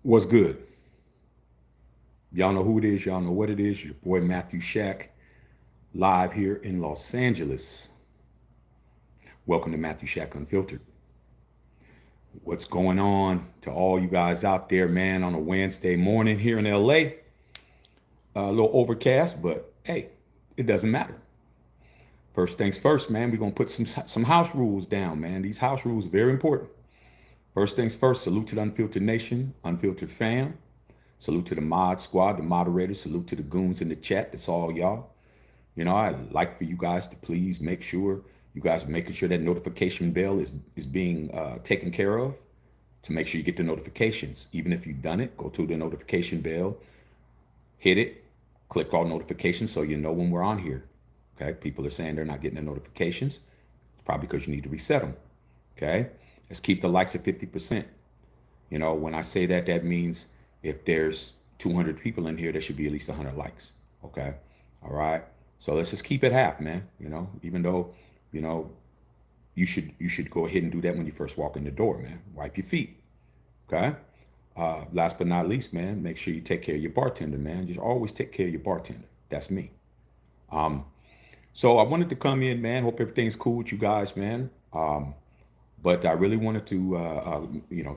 What's good? Y'all know who it is. Y'all know what it is. Your boy Matthew Shack, live here in Los Angeles. Welcome to Matthew Shack Unfiltered. What's going on to all you guys out there, man, on a Wednesday morning here in LA? A little overcast, but hey, it doesn't matter. First things first, man, we're going to put some house rules down, man. These house rules are very important. First things first, salute to the Unfiltered Nation, Unfiltered fam. Salute to the mod squad, the moderators. Salute to the goons in the chat. That's all y'all. I'd like for you guys to please make sure you guys are making sure that notification bell is being taken care of, to make sure you get the notifications. Even if you've done it, go to the notification bell, hit it, click all notifications so you know when we're on here. Okay. People are saying they're not getting the notifications. It's probably because you need to reset them. Okay. Let's keep the likes at 50%. When I say that, that means if there's 200 people in here, there should be at least 100 likes. Okay. All right. So let's just keep it half, man. Even though, you should go ahead and do that when you first walk in the door, man. Wipe your feet. Okay. Last but not least, man, make sure you take care of your bartender, man. Just always take care of your bartender. That's me. So I wanted to come in, man. Hope everything's cool with you guys, man. But I really wanted to,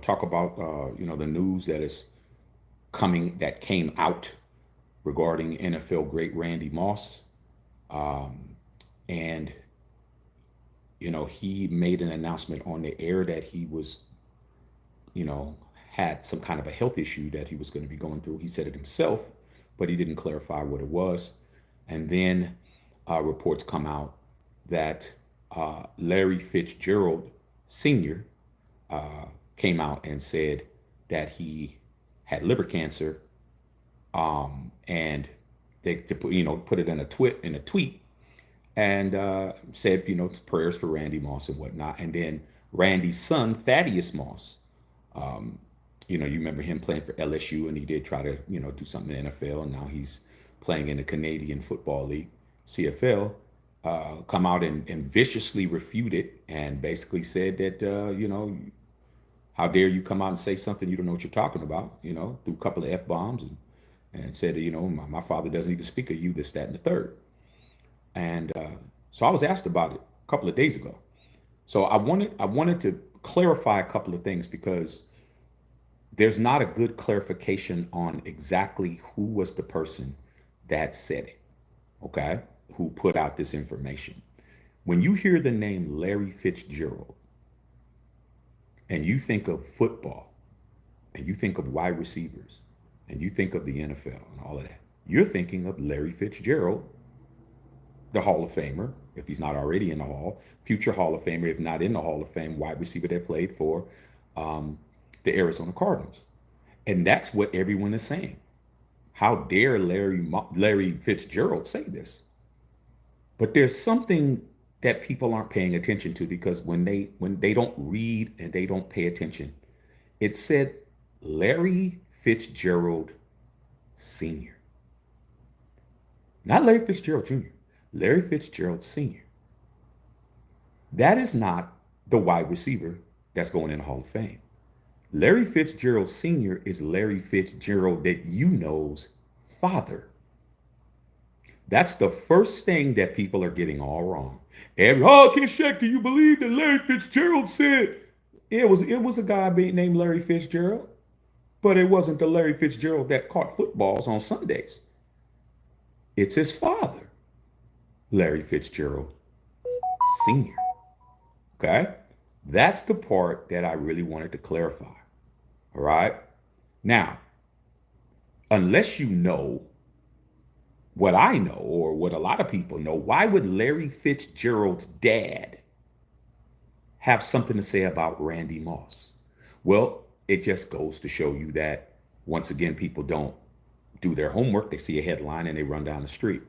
talk about, the news that came out regarding NFL great Randy Moss. And, he made an announcement on the air that he was, had some kind of a health issue that he was going to be going through. He said it himself, but he didn't clarify what it was. And then reports come out that Larry Fitzgerald Sr. Came out and said that he had liver cancer, and they put it in a tweet, and said prayers for Randy Moss and whatnot. And then Randy's son Thaddeus Moss, you remember him playing for LSU, and he did try to do something in the NFL, and now he's playing in the Canadian Football League, CFL. Come out and viciously refute it, and basically said that how dare you come out and say something you don't know what you're talking about, threw a couple of F-bombs, and said, my father doesn't even speak of you, this, that, and the third. And so I was asked about it a couple of days ago. So I wanted to clarify a couple of things, because there's not a good clarification on exactly who was the person that said it, okay, who put out this information. When you hear the name Larry Fitzgerald, and you think of football, and you think of wide receivers, and you think of the NFL and all of that, you're thinking of Larry Fitzgerald, the Hall of Famer, if he's not already in the Hall, future Hall of Famer, if not in the Hall of Fame, wide receiver that played for the Arizona Cardinals. And that's what everyone is saying. How dare Larry Fitzgerald say this? But there's something that people aren't paying attention to, because when they don't read and they don't pay attention, it said Larry Fitzgerald Sr. Not Larry Fitzgerald Jr., Larry Fitzgerald Sr. That is not the wide receiver that's going in the Hall of Fame. Larry Fitzgerald Sr. is Larry Fitzgerald that you know's father. That's the first thing that people are getting all wrong. Kid Shaq, do you believe that Larry Fitzgerald said? It was a guy named Larry Fitzgerald, but it wasn't the Larry Fitzgerald that caught footballs on Sundays. It's his father, Larry Fitzgerald Sr. Okay? That's the part that I really wanted to clarify. All right? Now, unless you know what I know, or what a lot of people know, why would Larry Fitzgerald's dad have something to say about Randy Moss? Well, it just goes to show you that, once again, people don't do their homework. They see a headline and they run down the street.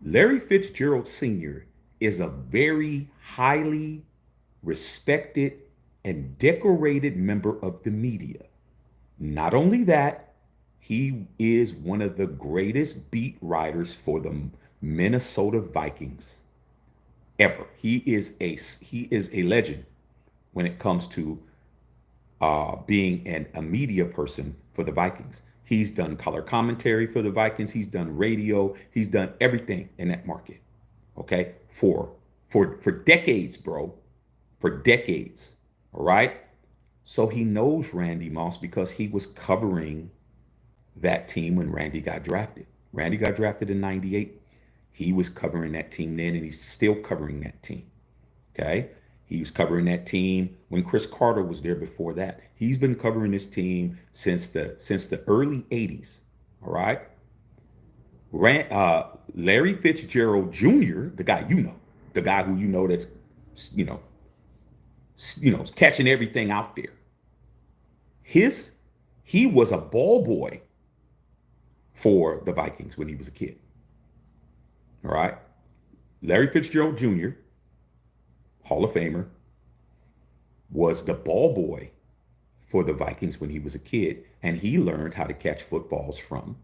Larry Fitzgerald Sr. is a very highly respected and decorated member of the media. Not only that, he is one of the greatest beat writers for the Minnesota Vikings ever. He is a legend when it comes to being a media person for the Vikings. He's done color commentary for the Vikings. He's done radio. He's done everything in that market. Okay, for decades, bro, for decades. All right. So he knows Randy Moss because he was covering that team when Randy got drafted. Randy got drafted in '98. He was covering that team then, and he's still covering that team. Okay. He was covering that team when Chris Carter was there before that. He's been covering this team since the early '80s. All right. Larry Fitzgerald Jr., the guy the guy who that's you know catching everything out there. He was a ball boy for the Vikings when he was a kid. All right. Larry Fitzgerald Jr., Hall of Famer, was the ball boy for the Vikings when he was a kid, and he learned how to catch footballs from,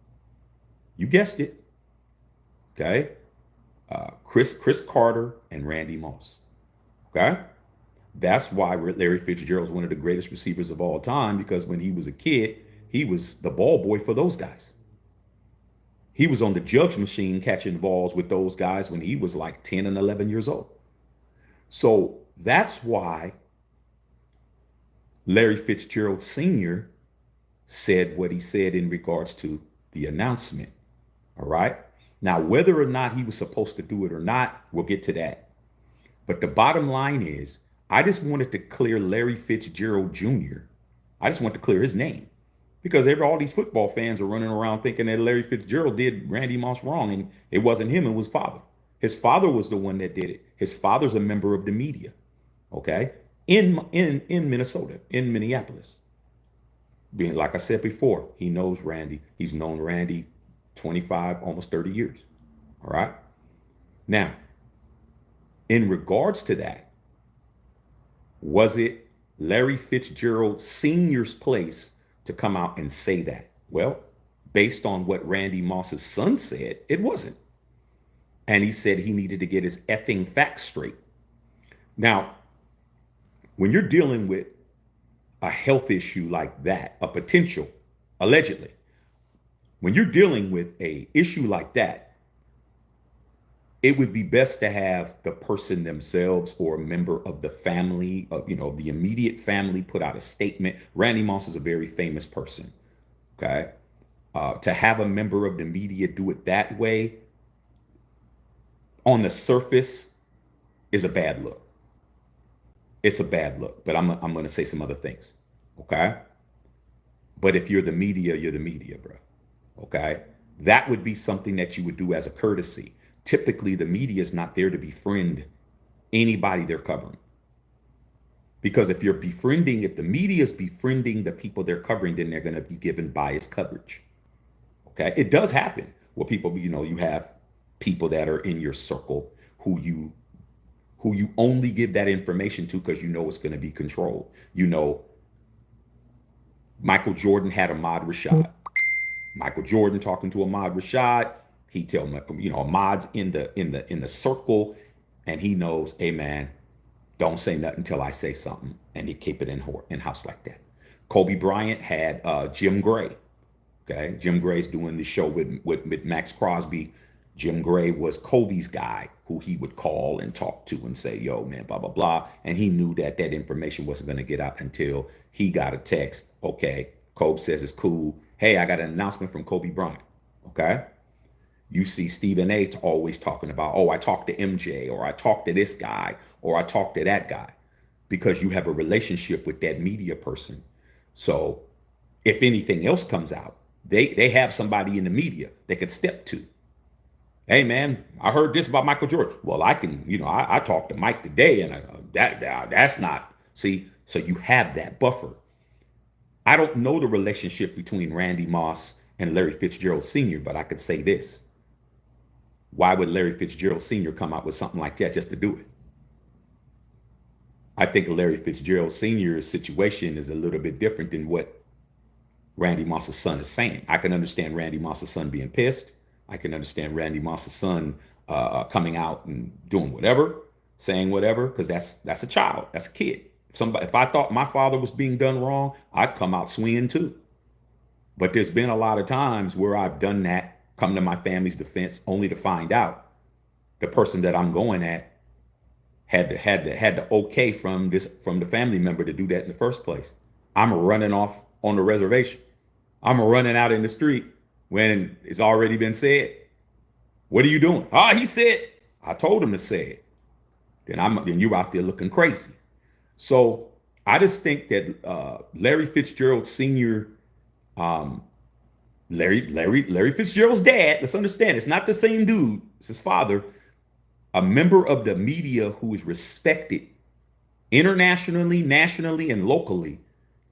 you guessed it, okay, Chris Carter and Randy Moss. Okay, that's why Larry Fitzgerald is one of the greatest receivers of all time, because when he was a kid, he was the ball boy for those guys. He was on the jugs machine catching balls with those guys when he was like 10 and 11 years old. So that's why Larry Fitzgerald Sr. said what he said in regards to the announcement. All right. Now, whether or not he was supposed to do it or not, we'll get to that. But the bottom line is, I just wanted to clear Larry Fitzgerald Jr. I just want to clear his name, because all these football fans are running around thinking that Larry Fitzgerald did Randy Moss wrong, and it wasn't him, it was father. His father was the one that did it. His father's a member of the media, okay, in Minnesota, in Minneapolis. Being, like I said before, he knows Randy. He's known Randy 25, almost 30 years. All right. Now, in regards to that, was it Larry Fitzgerald Sr.'s place to come out and say that? Well, based on what Randy Moss's son said, it wasn't. And he said he needed to get his effing facts straight. Now, when you're dealing with a health issue like that, a potential, allegedly, when you're dealing with a issue like that, it would be best to have the person themselves or a member of the family, of the immediate family, put out a statement. Randy Moss is a very famous person. Okay. To have a member of the media do it that way, on the surface, is a bad look. It's a bad look, but I'm going to say some other things. Okay. But if you're the media, you're the media, bro. Okay. That would be something that you would do as a courtesy. Typically, the media is not there to befriend anybody they're covering. Because if the media is befriending the people they're covering, then they're going to be given biased coverage. Okay. It does happen where people, you have people that are in your circle who you only give that information to because it's going to be controlled. Michael Jordan had Ahmad Rashad. Michael Jordan talking to Ahmad Rashad. He tell him, Ahmad's in the circle, and he knows, hey man, don't say nothing until I say something, and he keep it in house like that. Kobe Bryant had Jim Gray. Okay, Jim Gray's doing the show with Max Crosby. Jim Gray was Kobe's guy who he would call and talk to and say, yo, man, blah, blah, blah. And he knew that information wasn't going to get out until he got a text. Okay, Kobe says it's cool. Hey, I got an announcement from Kobe Bryant. Okay. You see Stephen A. always talking about, oh, I talked to MJ, or I talked to this guy, or I talked to that guy, because you have a relationship with that media person. So if anything else comes out, they have somebody in the media they could step to. Hey man, I heard this about Michael Jordan. Well, I can, I talked to Mike today, and that's not, see, so you have that buffer. I don't know the relationship between Randy Moss and Larry Fitzgerald Sr., but I could say this. Why would Larry Fitzgerald Sr. come out with something like that just to do it? I think Larry Fitzgerald Sr.'s situation is a little bit different than what Randy Moss's son is saying. I can understand Randy Moss's son being pissed. I can understand Randy Moss's son coming out and doing whatever, saying whatever, because that's a child, that's a kid. If I thought my father was being done wrong, I'd come out swinging too. But there's been a lot of times where I've done that, come to my family's defense, only to find out the person that I'm going at had the okay from the family member to do that in the first place. I'm running off on the reservation. I'm running out in the street when it's already been said. What are you doing? Ah, he said. I told him to say it. Then you're out there looking crazy. So I just think that Larry Fitzgerald Sr., Larry Fitzgerald's dad. Let's understand, it's not the same dude. It's his father, a member of the media who is respected internationally, nationally, and locally,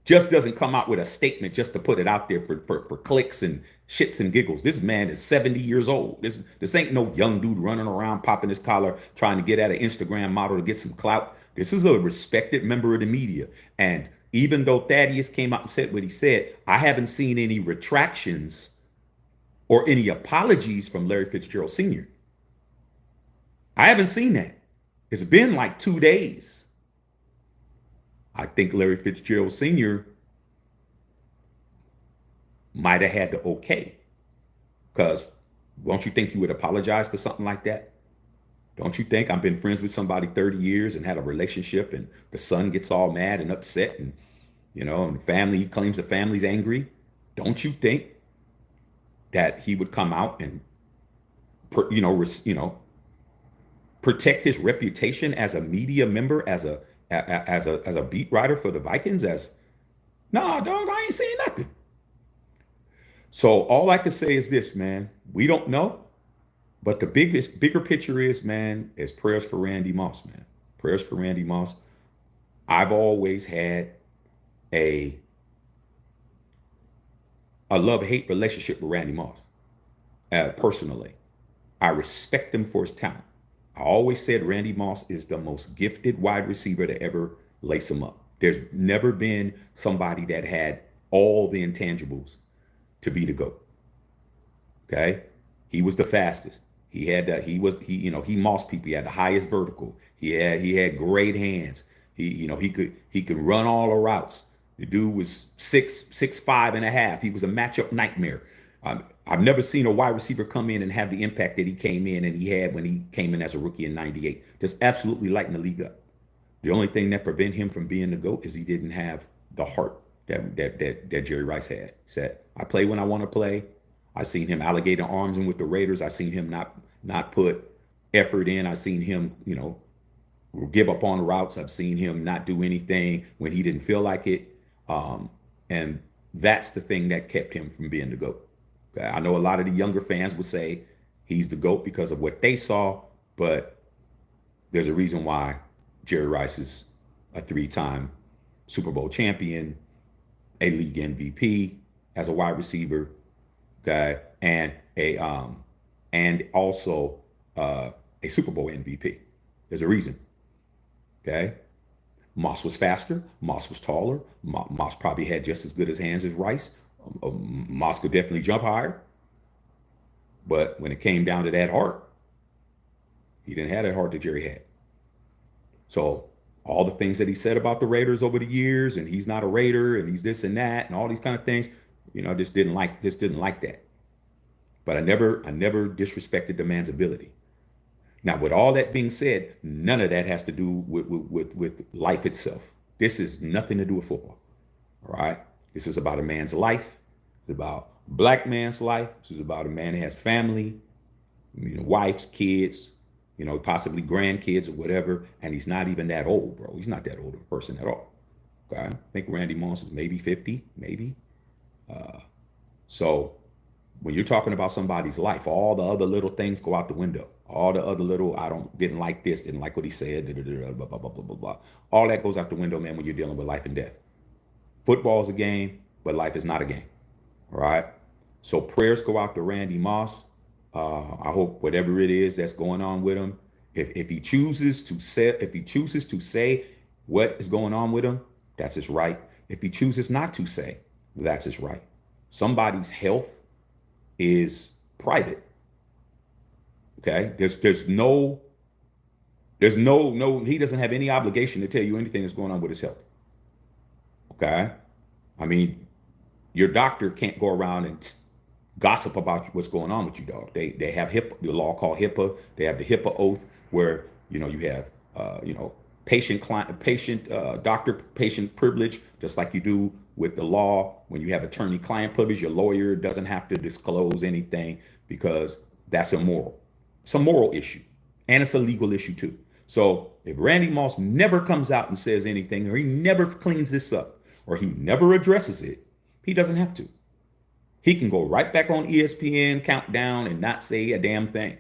just doesn't come out with a statement just to put it out there for clicks and shits and giggles. This man is 70 years old. This ain't no young dude running around popping his collar trying to get at an Instagram model to get some clout. This is a respected member of the media. And even though Thaddeus came out and said what he said, I haven't seen any retractions or any apologies from Larry Fitzgerald Sr. I haven't seen that. It's been like 2 days. I think Larry Fitzgerald Sr. might have had the okay. Because don't you think you would apologize for something like that? Don't you think I've been friends with somebody 30 years and had a relationship and the son gets all mad and upset and, and the family claims the family's angry? Don't you think that he would come out and, protect his reputation as a media member, as a beat writer for the Vikings? Nah, dog, I ain't saying nothing. So all I can say is this, man. We don't know, but the bigger picture is, man, is prayers for Randy Moss, man. Prayers for Randy Moss. I've always had a love-hate relationship with Randy Moss, personally. I respect him for his talent. I always said Randy Moss is the most gifted wide receiver to ever lace him up. There's never been somebody that had all the intangibles to be the GOAT. Okay? He was the fastest. He mossed people. He had the highest vertical. He had great hands. He could run all the routes. The dude was 6'5.5". He was a matchup nightmare. I've never seen a wide receiver come in and have the impact that he came in and he had when he came in as a rookie in '98. Just absolutely lighting the league up. The only thing that prevented him from being the GOAT is he didn't have the heart that Jerry Rice had. He said, I play when I want to play. I seen him alligator arms in with the Raiders. I seen him not put effort in. I seen him, give up on the routes. I've seen him not do anything when he didn't feel like it. And that's the thing that kept him from being the GOAT. Okay? I know a lot of the younger fans would say he's the GOAT because of what they saw, but there's a reason why Jerry Rice is a 3-time Super Bowl champion, a league MVP as a wide receiver, okay, and also a Super Bowl MVP. There's a reason, okay. Moss was faster. Moss was taller. Moss probably had just as good as hands as Rice. Moss could definitely jump higher. But when it came down to that heart, he didn't have that heart that Jerry had. So all the things that he said about the Raiders over the years, and he's not a Raider, and he's this and that, and all these kind of things, just didn't like that. But I never disrespected the man's ability. Now, with all that being said, none of that has to do with life itself. This is nothing to do with football. All right. This is about a man's life. It's about a black man's life. This is about a man that has family, wives, kids, possibly grandkids or whatever. And he's not even that old, bro. He's not that old of a person at all. Okay. I think Randy Moss is maybe 50, maybe. So when you're talking about somebody's life, all the other little things go out the window. All the other little, didn't like this, didn't like what he said, blah, blah, blah, blah, blah, blah. All that goes out the window, man, when you're dealing with life and death. Football is a game, but life is not a game. All right? So prayers go out to Randy Moss. I hope whatever it is that's going on with him, if he chooses to say what is going on with him, that's his right. If he chooses not to say, that's his right. Somebody's health is private. Okay, there's no There's no, he doesn't have any obligation to tell you anything that's going on with his health. Okay. I mean, your doctor can't go around and gossip about what's going on with you, dog. They have HIPAA, the law called HIPAA. They have the HIPAA oath where you have patient client patient doctor patient privilege, just like you do with the law when you have attorney client privilege. Your lawyer doesn't have to disclose anything because that's immoral. It's a moral issue and it's a legal issue too. So if Randy Moss never comes out and says anything, or he never cleans this up, or he never addresses it, he doesn't have to. He can go right back on ESPN countdown and not say a damn thing.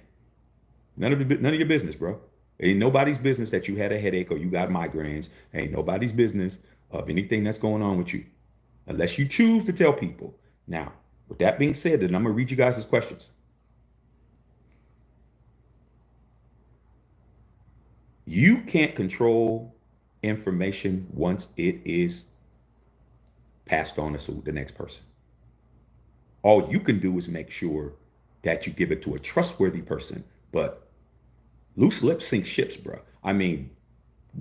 None of your business, bro. Ain't nobody's business that you had a headache or you got migraines. Ain't nobody's business of anything that's going on with you, unless you choose to tell people. Now, with that being said, then I'm gonna read you guys' questions. You can't control information once it is passed on to the next person. All you can do is make sure that you give it to a trustworthy person. But loose lips sink ships, bro. I mean,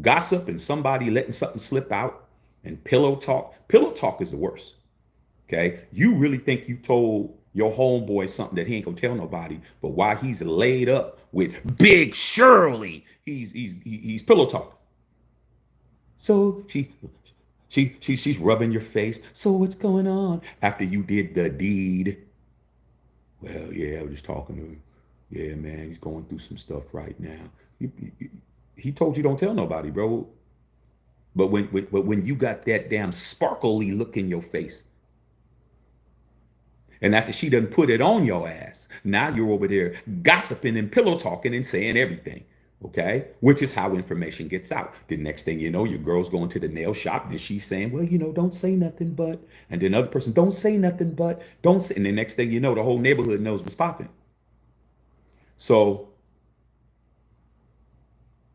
gossip and somebody letting something slip out and pillow talk. Pillow talk is the worst. Okay. You really think you told your homeboy something that he ain't gonna tell nobody, but while he's laid up with Big Shirley, he's pillow talking. So she's rubbing your face. So what's going on after you did the deed? Well, yeah, I was just talking to him. Yeah, man, he's going through some stuff right now. He told you don't tell nobody, bro. But when you got that damn sparkly look in your face, and after she done put it on your ass, now you're over there gossiping and pillow talking and saying everything. Okay. Which is how information gets out. The next thing you know, your girl's going to the nail shop and she's saying, well, don't say nothing but, and then another person, don't say nothing but, don't say, and the next thing you know, the whole neighborhood knows what's popping. So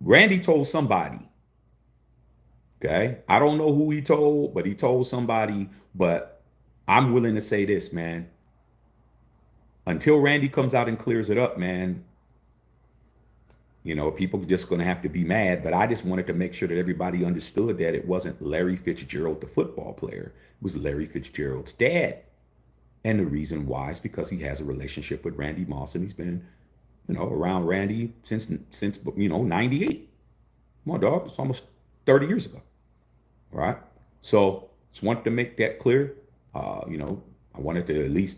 Randy told somebody, okay. I don't know who he told, but he told somebody, but I'm willing to say this, man. Until Randy comes out and clears it up, man, people are just going to have to be mad. But I just wanted to make sure that everybody understood that it wasn't Larry Fitzgerald, the football player. It was Larry Fitzgerald's dad. And the reason why is because he has a relationship with Randy Moss, and he's been, around Randy since 98. Come on, dog. It's almost 30 years ago. All right. So just wanted to make that clear. I wanted to at least,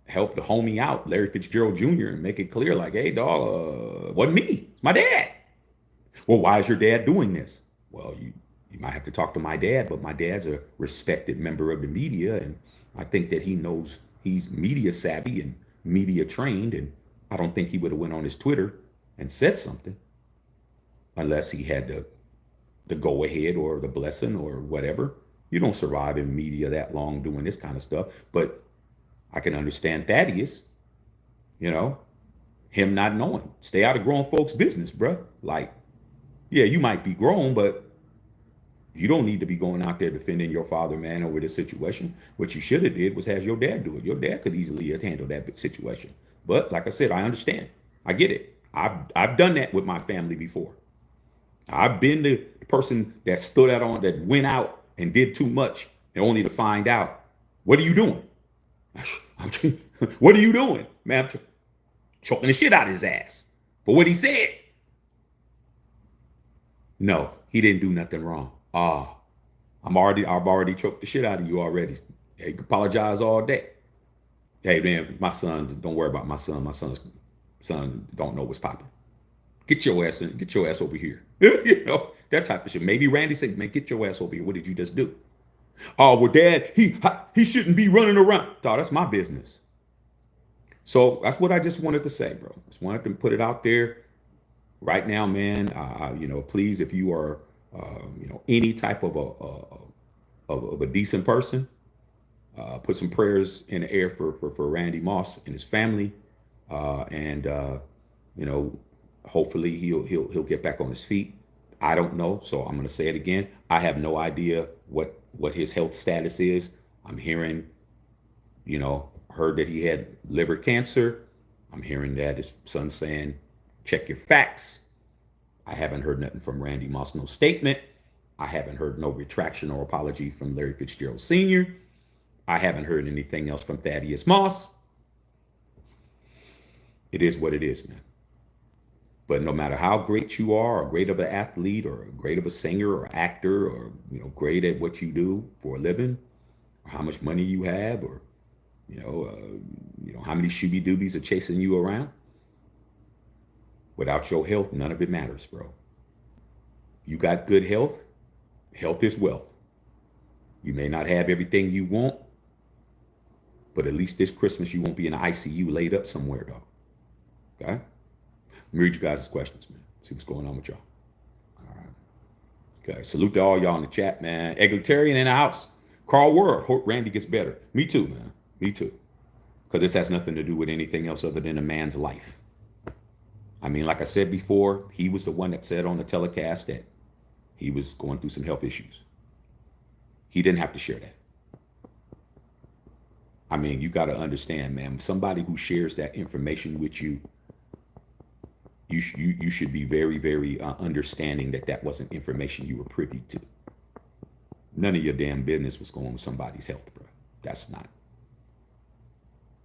help the homie out, Larry Fitzgerald Jr., and make it clear, like, hey, dog, it wasn't me. It's my dad. Well, why is your dad doing this? Well, you might have to talk to my dad, but my dad's a respected member of the media, and I think that he knows he's media savvy and media trained, and I don't think he would have went on his Twitter and said something unless he had the go ahead or the blessing or whatever. You don't survive in media that long doing this kind of stuff. But I can understand Thaddeus, him not knowing. Stay out of grown folks' business, bruh. Like, yeah, you might be grown, but you don't need to be going out there defending your father, man, over this situation. What you should have did was have your dad do it. Your dad could easily have handled that situation. But like I said, I understand. I get it. I've done that with my family before. I've been the person that that went out and did too much, and only to find out, what are you doing? What are you doing? Man, I'm choking the shit out of his ass. But what he said, no, he didn't do nothing wrong. I've already choked the shit out of you already. Hey, you can apologize all day. Hey man, my son, don't worry about my son. My son don't know what's popping. Get your ass over here. That type of shit. Maybe Randy said, man, get your ass over here. What did you just do? Oh, well, Dad, he shouldn't be running around. Dog, that's my business. So that's what I just wanted to say, bro. Just wanted to put it out there right now, man. Please, if you are, any type of a decent person, put some prayers in the air for Randy Moss and his family, and hopefully he'll get back on his feet. I don't know, so I'm gonna say it again. I have no idea what his health status is. I'm hearing, heard that he had liver cancer. I'm hearing that his son's saying, check your facts. I haven't heard nothing from Randy Moss, no statement. I haven't heard no retraction or apology from Larry Fitzgerald Sr. I haven't heard anything else from Thaddeus Moss. It is what it is, man. But no matter how great you are, or great of an athlete, or great of a singer or actor, or great at what you do for a living, or how much money you have, or how many shooby doobies are chasing you around, without your health, none of it matters, bro. You got good health. Health is wealth. You may not have everything you want, but at least this Christmas you won't be in the ICU laid up somewhere, dog. Okay? Let me read you guys' questions, man. See what's going on with y'all. All right. Okay. Salute to all y'all in the chat, man. Egalitarian in the house. Carl World. Hope Randy gets better. Me too, man. Me too. Because this has nothing to do with anything else other than a man's life. I mean, like I said before, he was the one that said on the telecast that he was going through some health issues. He didn't have to share that. I mean, you got to understand, man, somebody who shares that information with you, you should be very, very understanding that that wasn't information you were privy to. None of your damn business was going on with somebody's health, bro.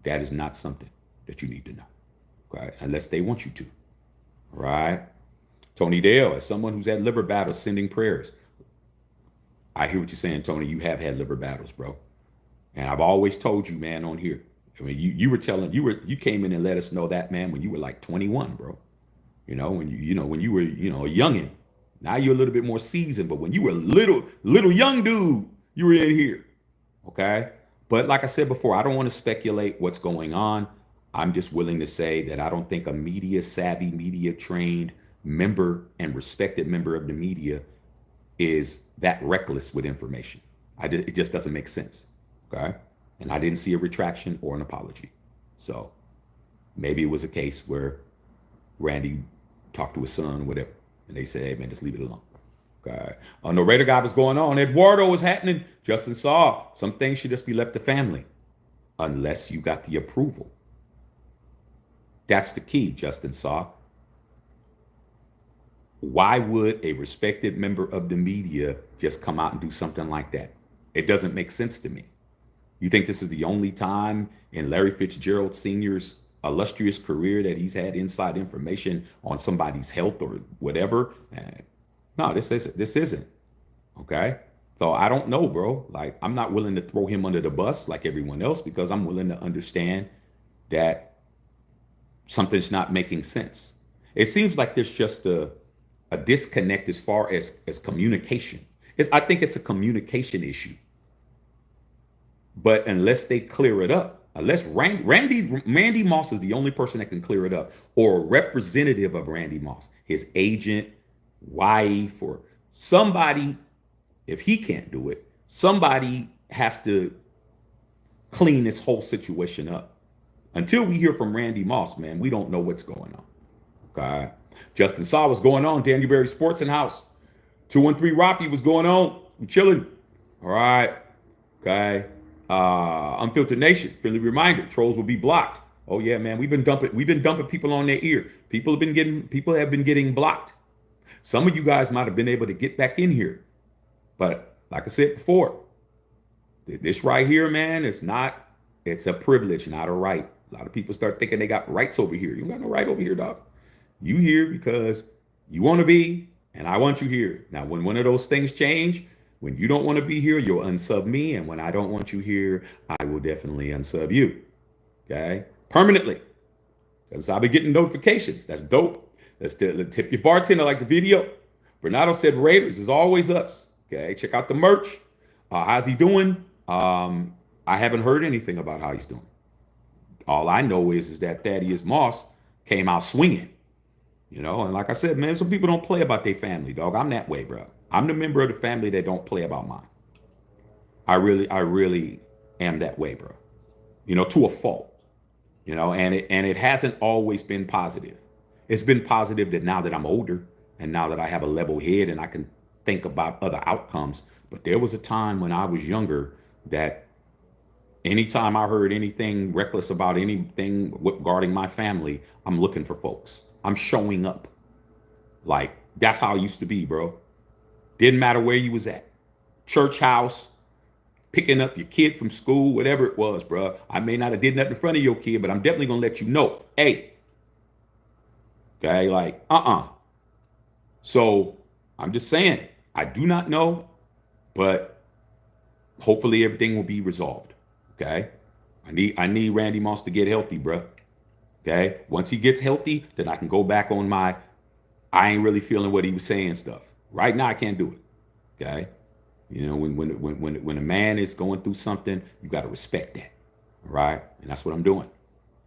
That is not something that you need to know, right? Unless they want you to, right? Tony Dale, as someone who's had liver battles, sending prayers. I hear what you're saying, Tony. You have had liver battles, bro. And I've always told you, man, on here. I mean, you came in and let us know that, man, when you were like 21, bro. When you were, a youngin'. Now you're a little bit more seasoned, but when you were a little young dude, you were in here. Okay? But like I said before, I don't want to speculate what's going on. I'm just willing to say that I don't think a media savvy, media trained member and respected member of the media is that reckless with information. It just doesn't make sense. Okay? And I didn't see a retraction or an apology. So maybe it was a case where Randy talked to his son or whatever, and they said, hey, man, just leave it alone. Okay. On the Raider guy was going on. Eduardo was happening. Justin Saw. Some things should just be left to family unless you got the approval. That's the key, Justin Saw. Why would a respected member of the media just come out and do something like that? It doesn't make sense to me. You think this is the only time in Larry Fitzgerald Sr.'s illustrious career that he's had inside information on somebody's health or whatever? No, this isn't. Okay? So I don't know, bro. Like, I'm not willing to throw him under the bus like everyone else because I'm willing to understand that something's not making sense. It seems like there's just a disconnect as far as communication. I think it's a communication issue. But unless they clear it up, unless Randy Moss is the only person that can clear it up, or a representative of Randy Moss, his agent, wife, or somebody, if he can't do it, somebody has to clean this whole situation up. Until we hear from Randy Moss, man, we don't know what's going on. Okay. Justin Saw, what's going on? Daniel Berry Sports and House. 213 Rafi, what's going on? We chilling. All right. Okay. Unfiltered Nation, friendly reminder, trolls will be blocked. Oh yeah, man, we've been dumping people on their ear. People have been getting blocked. Some of you guys might have been able to get back in here. But like I said before, this right here, man, it's a privilege, not a right. A lot of people start thinking they got rights over here. You don't got no right over here, dog. You here because you want to be, and I want you here. Now, when one of those things change, when you don't want to be here, you'll unsub me. And when I don't want you here, I will definitely unsub you. Okay? Permanently. Because I'll be getting notifications. That's dope. Let's tip your bartender like the video. Bernardo said Raiders is always us. Okay? Check out the merch. How's he doing? I haven't heard anything about how he's doing. All I know is that Thaddeus Moss came out swinging. And like I said, man, some people don't play about their family, dog. I'm that way, bro. I'm the member of the family that don't play about mine. I really am that way, bro. To a fault. And it hasn't always been positive. It's been positive that now that I'm older and now that I have a level head and I can think about other outcomes. But there was a time when I was younger that anytime I heard anything reckless about anything regarding my family, I'm looking for folks. I'm showing up. Like, That's how it used to be, bro. Didn't matter where you was at. Church house, picking up your kid from school, whatever it was, bro. I may not have did nothing in front of your kid, but I'm definitely gonna let you know. Hey, okay, like, So I'm just saying, I do not know, but hopefully everything will be resolved. Okay. I need Randy Moss to get healthy, bro. Okay. Once he gets healthy, then I can go back on my I ain't really feeling what he was saying stuff. Right now I can't do it. Okay. You know, when a man is going through something, you got to respect that. All right. And that's what I'm doing.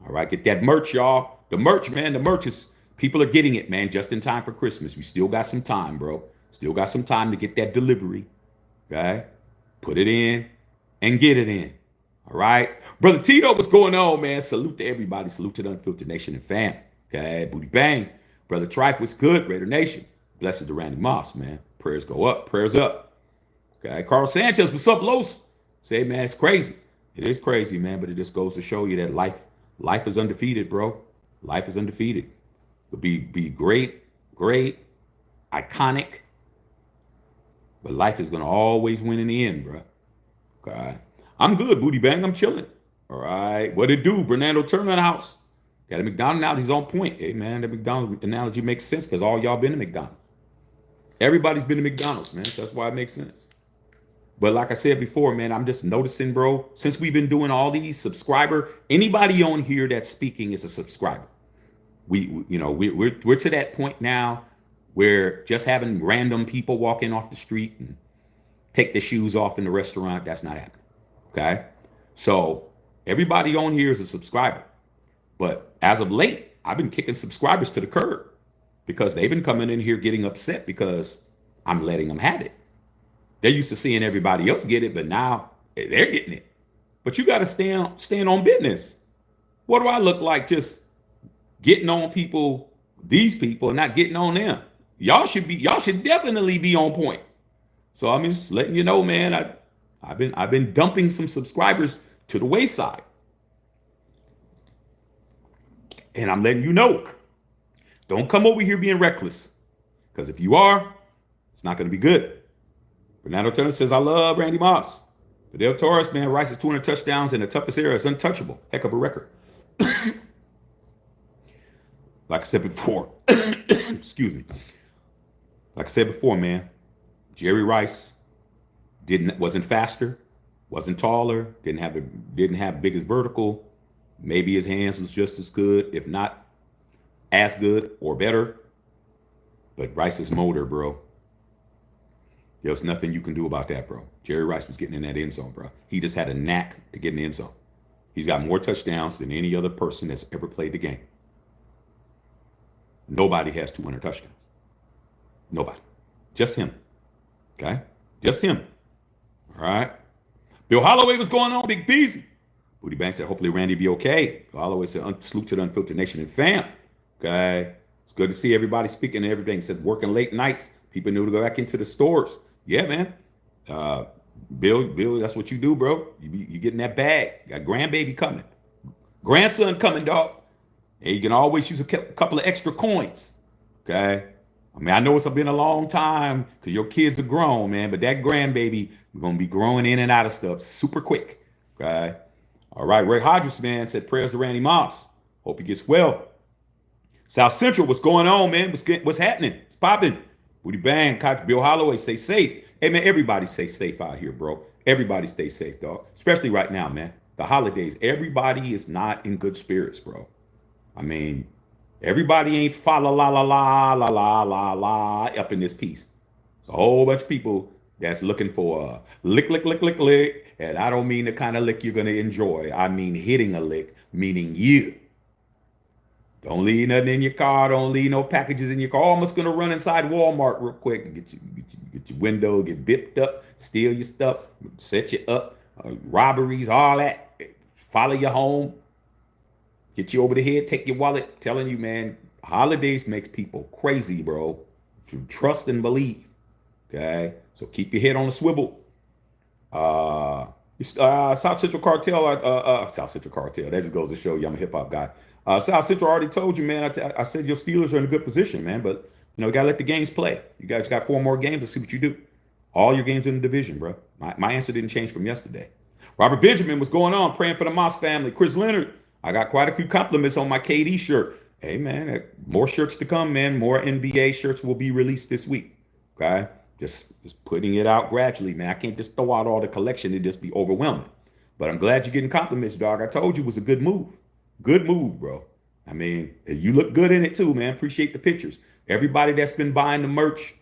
All right. Get that merch, y'all. The merch, man. The merch is, people are getting it, man, just in time for Christmas. We still got some time, bro. Still got some time to get that delivery. Okay. Put it in and get it in. All right. Brother Tito, what's going on, man? Salute to everybody. Salute to the Unfiltered Nation and fam. Okay. Booty bang. Brother Trife, what's good? Raider Nation. Blessed to Randy Moss, man. Prayers go up. Prayers up. Okay. Carl Sanchez, what's up, Los? Say, man, it's crazy. It is crazy, man, but it just goes to show you that life is undefeated, bro. Life is undefeated. It'll be great, iconic, but life is gonna always win in the end, bro. Okay. I'm good, Booty Bang. I'm chilling. All right. What it do? Bernardo Turner House. Got a McDonald's analogy's on point. Hey, man, the McDonald's analogy makes sense because all y'all been to McDonald's. Everybody's been to McDonald's, man. So that's why it makes sense. But like I said before, man, I'm just noticing, bro, since we've been doing all these anybody on here that's speaking is a subscriber. We're to that point now where just having random people walk in off the street and take their shoes off in the restaurant, that's not happening. Okay. So everybody on here is a subscriber. But as of late, I've been kicking subscribers to the curb because they've been coming in here getting upset because I'm letting them have it. They're used to seeing everybody else get it, but now they're getting it. But you got to stand on business. What do I look like just getting on these people, and not getting on them? Y'all should definitely be on point. So I'm just letting you know, man, I've been dumping some subscribers to the wayside. And I'm letting you know, don't come over here being reckless. Because if you are, it's not going to be good. Bernardo Turner says, I love Randy Moss. Fidel Torres, man, Rice's 200 touchdowns in the toughest era is untouchable. Heck of a record. Like I said before, excuse me. Like I said before, man, Jerry Rice wasn't faster, wasn't taller, didn't have biggest vertical. Maybe his hands was just as good, if not as good or better. But Rice's motor, bro. There was nothing you can do about that, bro. Jerry Rice was getting in that end zone, bro. He just had a knack to get in the end zone. He's got more touchdowns than any other person that's ever played the game. Nobody has 200 touchdowns. Nobody. Just him. Okay? Just him. All right? Bill Holloway, what's going on? Big Beezy. Booty Bang said, hopefully Randy be okay. Bill Holloway said, salute to the Unfiltered Nation and fam. Okay? It's good to see everybody speaking and everything. He said, working late nights. People need to go back into the stores. Yeah, man. Bill, that's what you do, bro. You getting that bag. You got grandbaby coming. Grandson coming, dog. And you can always use a couple of extra coins. Okay? I mean, I know it's been a long time because your kids are grown, man, but that grandbaby is going to be growing in and out of stuff super quick. Okay? All right. Ray Hodges, man, said prayers to Randy Moss. Hope he gets well. South Central, what's going on, man? What's happening? It's popping. Booty Bang, Bill Holloway, stay safe. Hey, man, everybody stay safe out here, bro. Everybody stay safe, dog. Especially right now, man. The holidays, everybody is not in good spirits, bro. I mean, everybody ain't fa la la la la la la la la up in this piece. It's a whole bunch of people that's looking for a lick, lick, lick, lick, lick. And I don't mean the kind of lick you're going to enjoy. I mean hitting a lick, meaning you. Don't leave nothing in your car. Don't leave no packages in your car. I'm just going to run inside Walmart real quick and get your window, get bipped up, steal your stuff, set you up, robberies, all that. Follow you home, get you over the head, take your wallet. Telling you, man, holidays makes people crazy, bro. If you trust and believe, okay? So keep your head on the swivel. South Central Cartel, South Central Cartel. That just goes to show you I'm a hip hop guy. South Central already told you, man. I said your Steelers are in a good position, man. But You got to let the games play. You guys got 4 more games. Let's see what you do. All your games in the division, bro. My answer didn't change from yesterday. Robert Benjamin, what's going on? Praying for the Moss family. Chris Leonard, I got quite a few compliments on my KD shirt. Hey, man, more shirts to come, man. More NBA shirts will be released this week. Okay? Just putting it out gradually, man. I can't just throw out all the collection and just be overwhelming. But I'm glad you're getting compliments, dog. I told you it was a good move. Good move, bro. I mean, you look good in it too, man. Appreciate the pictures. Everybody that's been buying the merch,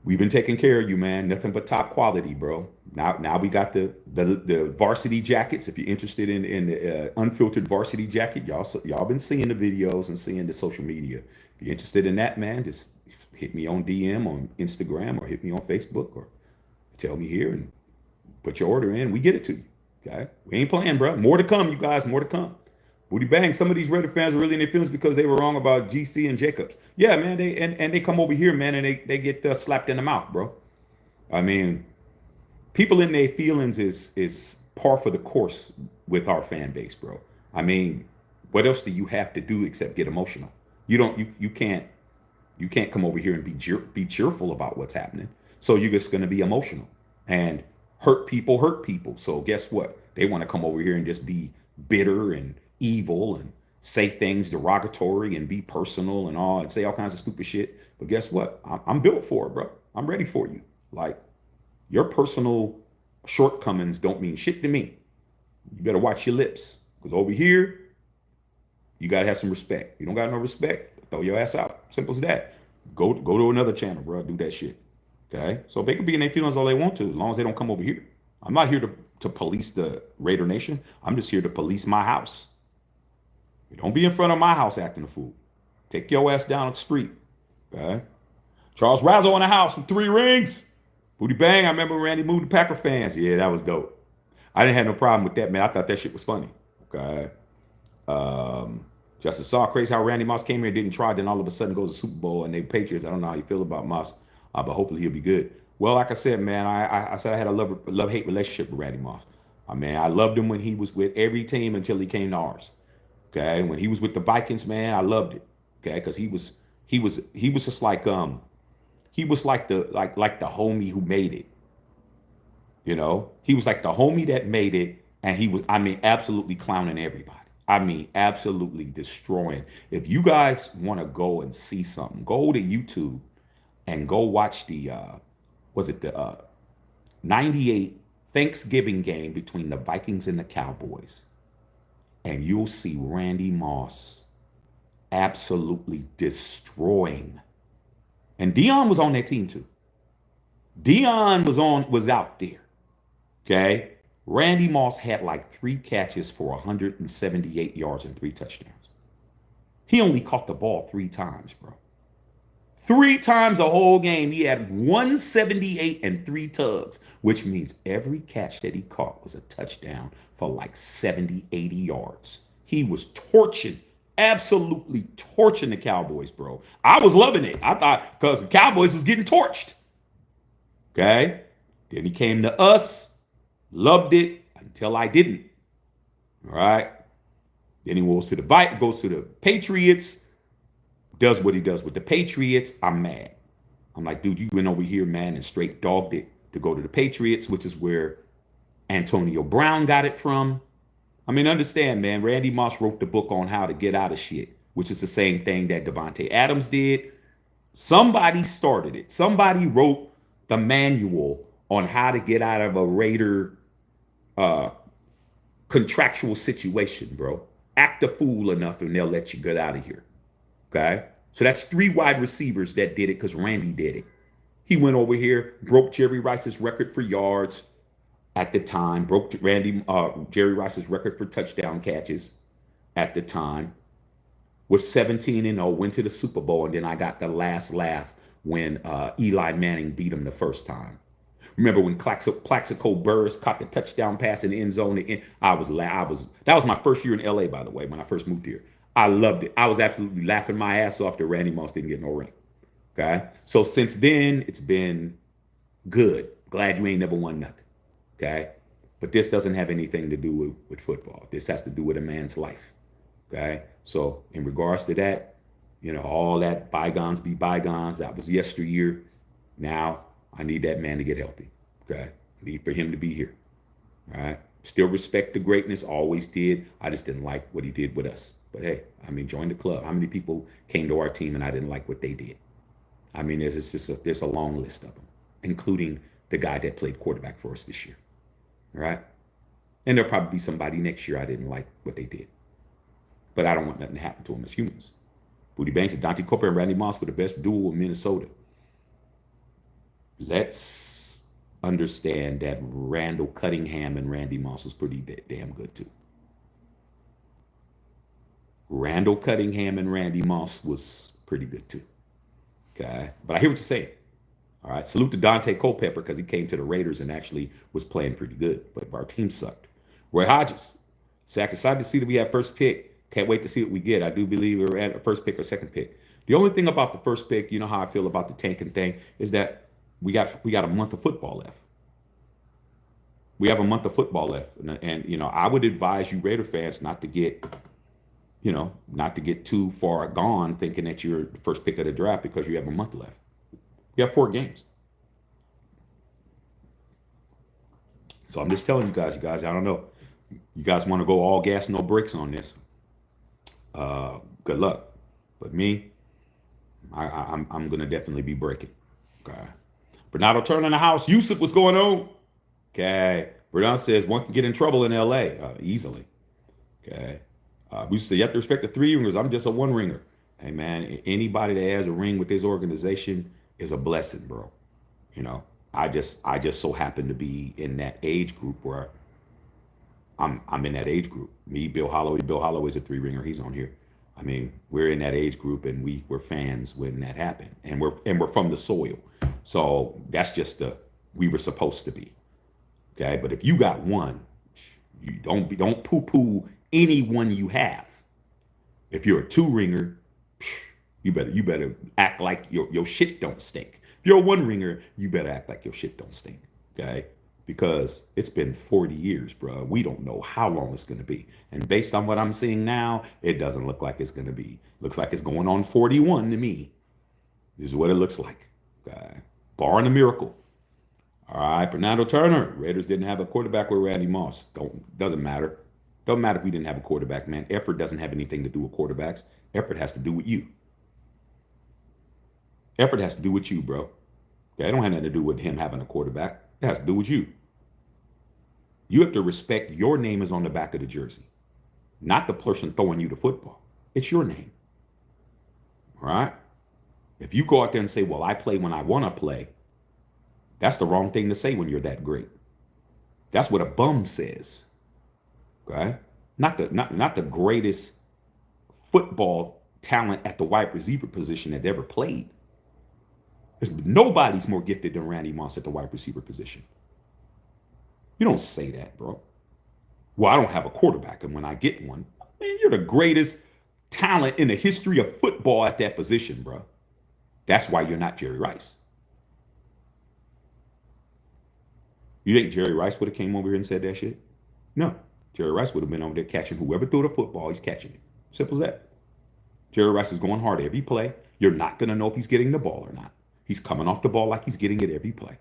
we've been taking care of you, man. Nothing but top quality, bro. Now we got the varsity jackets. If you're interested in the unfiltered varsity jacket, y'all been seeing the videos and seeing the social media. If you're interested in that, man, just hit me on DM on Instagram or hit me on Facebook or tell me here and put your order in. We get it to you. Okay, we ain't playing, bro. More to come, you guys. More to come. Booty bang. Some of these Raider fans are really in their feelings because they were wrong about GC and Jacobs. Yeah, man. They come over here, man, and they get slapped in the mouth, bro. I mean, people in their feelings is par for the course with our fan base, bro. I mean, what else do you have to do except get emotional? You can't come over here and be cheerful about what's happening. So you're just gonna be emotional and hurt people. Hurt people. So guess what? They want to come over here and just be bitter and evil and say things derogatory and be personal and all and say all kinds of stupid shit. But guess what? I'm built for it, bro. I'm ready for you. Like, your personal shortcomings don't mean shit to me. You better watch your lips. Because over here, you got to have some respect. You don't got no respect, throw your ass out. Simple as that. Go to another channel, bro. Do that shit. Okay? So they can be in their feelings all they want to, as long as they don't come over here. I'm not here to police the Raider Nation. I'm just here to police my house. You don't be in front of my house acting a fool. Take your ass down the street. Okay? Charles Razzo in the house with 3 rings. Booty bang. I remember Randy moved to Packer fans. Yeah, that was dope. I didn't have no problem with that, man. I thought that shit was funny. Okay. Justice Saw, crazy how Randy Moss came here and didn't try, then all of a sudden goes to Super Bowl and they Patriots. I don't know how you feel about Moss, but hopefully he'll be good. Well, like I said, man, I said I had a love-hate relationship with Randy Moss. I mean, I loved him when he was with every team until he came to ours. Okay, when he was with the Vikings, man, I loved it. Okay, because he was just like he was like the homie who made it. He was like the homie that made it, and he was, I mean, absolutely clowning everybody. I mean, absolutely destroying. If you guys want to go and see something, go to YouTube and go watch the was it the 98 Thanksgiving game between the Vikings and the Cowboys. And you'll see Randy Moss absolutely destroying. And Dion was on that team too. Dion was out there. Okay. Randy Moss had like 3 catches for 178 yards and 3 touchdowns. He only caught the ball 3 times, bro. 3 times a whole game. He had 178 and 3 tugs, which means every catch that he caught was a touchdown for like 70, 80 yards. He was torching, absolutely torching the Cowboys, bro. I was loving it. I thought, because the Cowboys was getting torched. Okay. Then he came to us, loved it until I didn't. All right. Then he goes to the Patriots, does what he does with the Patriots. I'm mad. I'm like, dude, you went over here, man, and straight dogged it to go to the Patriots, which is where Antonio Brown got it from. I mean, understand, man, Randy Moss wrote the book on how to get out of shit, which is the same thing that Devontae Adams did. Somebody started it. Somebody wrote the manual on how to get out of a Raider contractual situation, bro. Act a fool enough and they'll let you get out of here. Okay? So that's 3 wide receivers that did it because Randy did it. He went over here, broke Jerry Rice's record for yards at the time, broke Jerry Rice's record for touchdown catches at the time, was 17-0, went to the Super Bowl, and then I got the last laugh when Eli Manning beat him the first time. Remember when Plaxico Burress caught the touchdown pass in the end zone? That was my first year in LA, by the way, when I first moved here. I loved it. I was absolutely laughing my ass off that Randy Moss didn't get no ring. Okay? So since then, it's been good. Glad you ain't never won nothing. Okay? But this doesn't have anything to do with football. This has to do with a man's life. Okay? So in regards to that, All that bygones be bygones. That was yesteryear. Now I need that man to get healthy. Okay. I need for him to be here. All right. Still respect the greatness. Always did. I just didn't like what he did with us. But hey, join the club. How many people came to our team and I didn't like what they did? There's a long list of them, including the guy that played quarterback for us this year. All right. And there'll probably be somebody next year I didn't like what they did. But I don't want nothing to happen to them as humans. Booty Banks and Dante Cooper and Randy Moss were the best duo in Minnesota. Let's understand that Randall Cunningham and Randy Moss was pretty damn good too. Randall Cunningham and Randy Moss was pretty good too. Okay. But I hear what you're saying. All right. Salute to Dante Culpepper because he came to the Raiders and actually was playing pretty good. But our team sucked. Roy Hodges. Zach, excited to see that we have first pick. Can't wait to see what we get. I do believe we're at a first pick or second pick. The only thing about the first pick, you know how I feel about the tanking thing, is that we got a month of football left. We have a month of football left. And I would advise you Raider fans not to get too far gone thinking that you're the first pick of the draft because you have a month left. You have 4 games. So I'm just telling you guys, I don't know. You guys want to go all gas, no brakes on this. Good luck. But me, I'm going to definitely be breaking. Okay. Bernardo Turner in the house. Yusuf, what's going on? Okay. Bernardo says one can get in trouble in L.A. Easily. Okay. We say you have to respect the 3 ringers. I'm just a 1 ringer. Hey, man, anybody that has a ring with this organization is a blessing, bro. I just so happen to be in that age group where I'm in that age group. Me, Bill Holloway. Bill Holloway's a 3 ringer. He's on here. We're in that age group, and we were fans when that happened, and we're from the soil. So that's just we were supposed to be. Okay, but if you got one, you don't poo-poo anyone you have. If you're a 2 ringer, you better act like your shit don't stink. If you're a 1 ringer, you better act like your shit don't stink. Okay. Because it's been 40 years, bro. We don't know how long it's going to be. And based on what I'm seeing now, it doesn't look like it's going to be. Looks like it's going on 41 to me. This is what it looks like. Okay. Barring a miracle. All right. Bernardo Turner. Raiders didn't have a quarterback with Randy Moss. Doesn't matter. Doesn't matter if we didn't have a quarterback, man. Effort doesn't have anything to do with quarterbacks. Effort has to do with you. Effort has to do with you, bro. Okay. It don't have nothing to do with him having a quarterback. It has to do with you. You have to respect your name is on the back of the jersey, not the person throwing you the football. It's your name. All right? If you go out there and say, well, I play when I want to play, that's the wrong thing to say when you're that great. That's what a bum says. Okay? Not the greatest football talent at the wide receiver position that ever played. Nobody's more gifted than Randy Moss at the wide receiver position. You don't say that, bro. Well, I don't have a quarterback, and when I get one, man, you're the greatest talent in the history of football at that position, bro. That's why you're not Jerry Rice. You think Jerry Rice would have came over here and said that shit? No. Jerry Rice would have been over there catching whoever threw the football, he's catching it. Simple as that. Jerry Rice is going hard every play. You're not going to know if he's getting the ball or not. He's coming off the ball like he's getting it every play.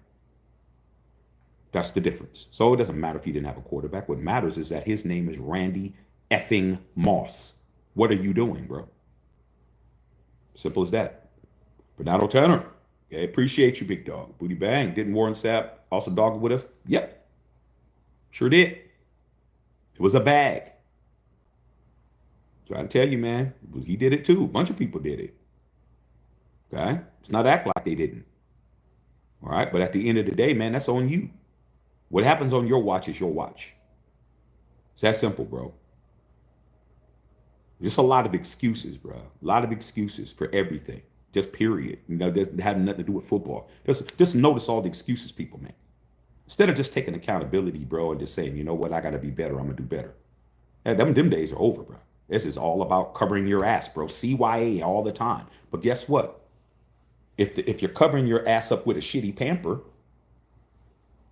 That's the difference. So it doesn't matter if he didn't have a quarterback. What matters is that his name is Randy effing Moss. What are you doing, bro? Simple as that. Bernardo Turner. Okay, appreciate you, big dog. Booty bang. Didn't Warren Sapp also dog with us? Yep. Sure did. It was a bag. Trying to tell you, man. He did it too. A bunch of people did it. Okay? Let's not act like they didn't. All right? But at the end of the day, man, that's on you. What happens on your watch is your watch. It's that simple, bro. Just a lot of excuses, bro. A lot of excuses for everything. Just period. Doesn't have nothing to do with football. Just notice all the excuses people make. Instead of just taking accountability, bro, and just saying, you know what, I got to be better. I'm going to do better. Yeah, them days are over, bro. This is all about covering your ass, bro. CYA all the time. But guess what? If you're covering your ass up with a shitty pamper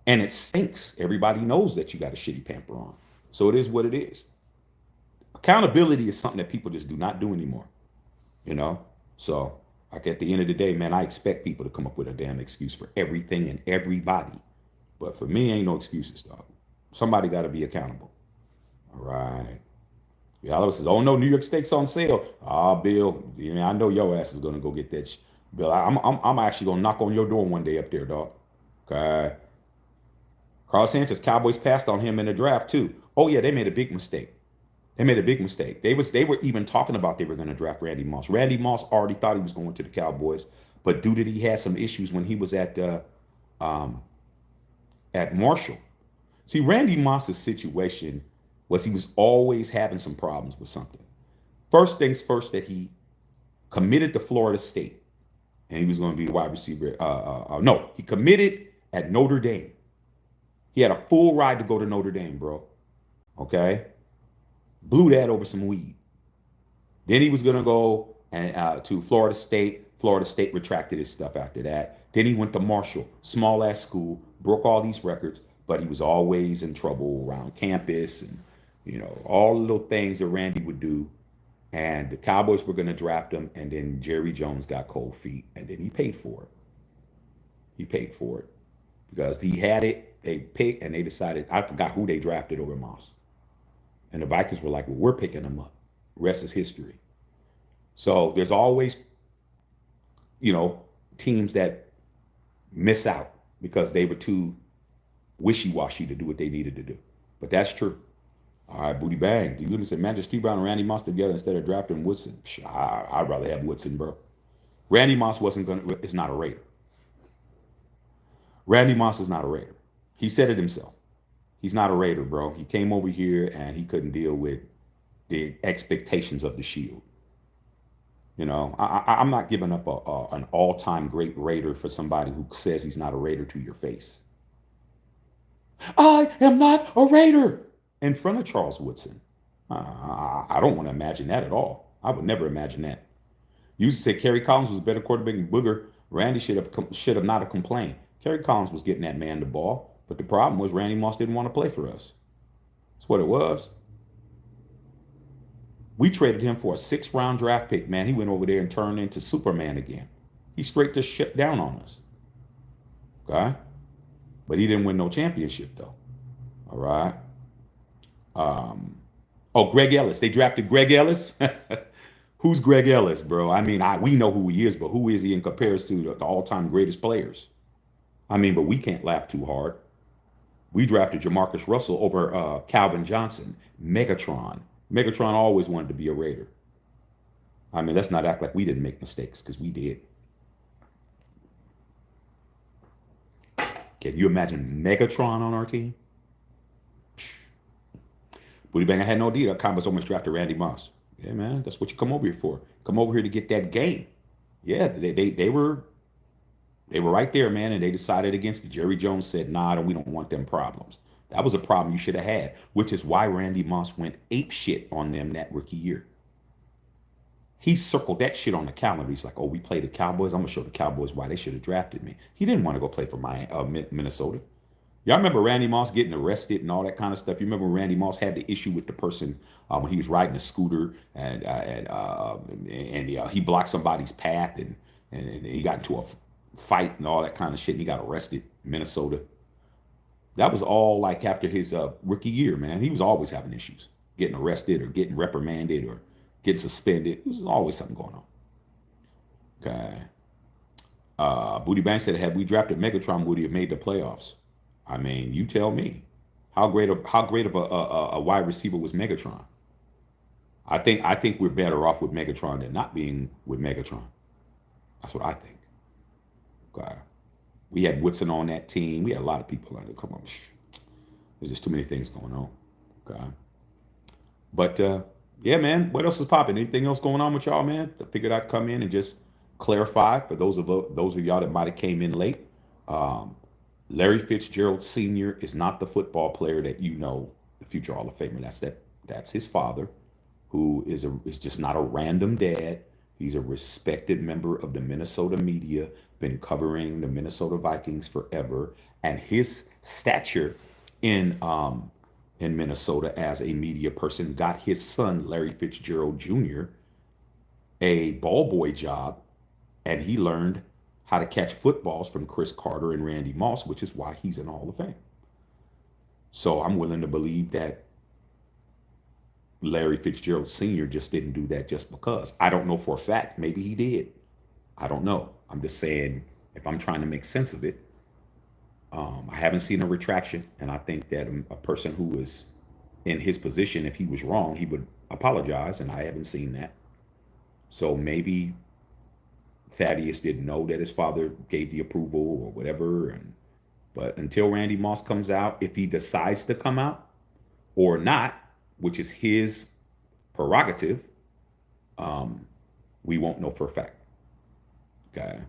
and it stinks, everybody knows that you got a shitty pamper on. So it is what it is. Accountability is something that people just do not do anymore. You know, So, like at the end of the day, man, I expect people to come up with a damn excuse for everything and everybody. But for me, ain't no excuses, dog. Somebody got to be accountable. All right. Y'all says, "Oh no, New York steaks on sale." Ah, Bill, I know your ass is gonna go get that. Bill, I'm actually gonna knock on your door one day up there, dog. Okay. Carl Sanchez, Cowboys passed on him in the draft too. Oh yeah, they made a big mistake. They made a big mistake. They were even talking about they were going to draft Randy Moss. Randy Moss already thought he was going to the Cowboys, but due to he had some issues when he was at Marshall. See, Randy Moss's situation was he was always having some problems with something. First things first, that he committed to Florida State, and he was going to be the wide receiver. No, he committed at Notre Dame. He had a full ride to go to Notre Dame, bro. Okay, blew that over some weed. Then he was going to go to Florida State. Florida State retracted his stuff after that. Then he went to Marshall, small ass school, broke all these records, but he was always in trouble around campus and, all the little things that Randy would do. And the Cowboys were going to draft him, and then Jerry Jones got cold feet, and then he paid for it. He paid for it because he had it. They picked, and they decided, I forgot who they drafted over Moss. And the Vikings were like, well, we're picking him up. Rest is history. So there's always, teams that miss out because they were too wishy-washy to do what they needed to do. But that's true. All right, Booty Bang. Do you listen? Man, just T. Brown and Randy Moss together instead of drafting Woodson. I'd rather have Woodson, bro. Randy Moss is not a Raider. Randy Moss is not a Raider. He said it himself. He's not a Raider, bro. He came over here and he couldn't deal with the expectations of the Shield. I'm not giving up an all-time great Raider for somebody who says he's not a Raider to your face. I am not a Raider in front of Charles Woodson. I don't want to imagine that at all. I would never imagine that. You used to say Kerry Collins was a better quarterback than Booger. Randy should have not have complained. Kerry Collins was getting that man the ball, but the problem was Randy Moss didn't want to play for us. That's what it was. We traded him for a 6th-round draft pick, man. He went over there and turned into Superman again. He straight just shut down on us. Okay? But he didn't win no championship, though. All right? Greg Ellis. They drafted Greg Ellis. Who's Greg Ellis, bro? I mean, we know who he is, but who is he in comparison to the all-time greatest players? I mean, but we can't laugh too hard. We drafted Jamarcus Russell over Calvin Johnson, Megatron. Megatron always wanted to be a Raider. I mean, let's not act like we didn't make mistakes, because we did. Can you imagine Megatron on our team? Booty Bang, I had no idea that Cowboys almost drafted Randy Moss. Yeah, man, that's what you come over here for. Come over here to get that game. Yeah, they were right there, man, and they decided against it. Jerry Jones said, nah, we don't want them problems. That was a problem you should have had, which is why Randy Moss went ape shit on them that rookie year. He circled that shit on the calendar. He's like, oh, we played the Cowboys. I'm going to show the Cowboys why they should have drafted me. He didn't want to go play for Minnesota. Y'all remember Randy Moss getting arrested and all that kind of stuff? You remember Randy Moss had the issue with the person when he was riding a scooter and he blocked somebody's path and he got into a fight and all that kind of shit and he got arrested in Minnesota. That was all like after his rookie year, man. He was always having issues, getting arrested or getting reprimanded or getting suspended. There's always something going on. Okay. Booty Bang said, had we drafted Megatron, would he have made the playoffs? I mean, you tell me. How great of a wide receiver was Megatron? I think we're better off with Megatron than not being with Megatron. That's what I think. Okay. We had Woodson on that team. We had a lot of people on it. Come on. There's just too many things going on. Okay. But yeah, man, what else is popping? Anything else going on with y'all, man? I figured I'd come in and just clarify for those of y'all that might have came in late. Larry Fitzgerald Sr. is not the football player that you know, the future Hall of Famer. That's his father, who is just not a random dad. He's a respected member of the Minnesota media, been covering the Minnesota Vikings forever, and his stature in Minnesota as a media person got his son Larry Fitzgerald Jr. a ball boy job, and he learned how to catch footballs from Chris Carter and Randy Moss, which is why he's in the Hall of Fame. So I'm willing to believe that Larry Fitzgerald Sr. just didn't do that just because. I don't know for a fact. Maybe he did. I don't know. I'm just saying, if I'm trying to make sense of it, I haven't seen a retraction, and I think that a person who is in his position, if he was wrong, he would apologize, and I haven't seen that. So maybe Thaddeus didn't know that his father gave the approval or whatever, but until Randy Moss comes out, if he decides to come out or not, which is his prerogative, we won't know for a fact. Okay.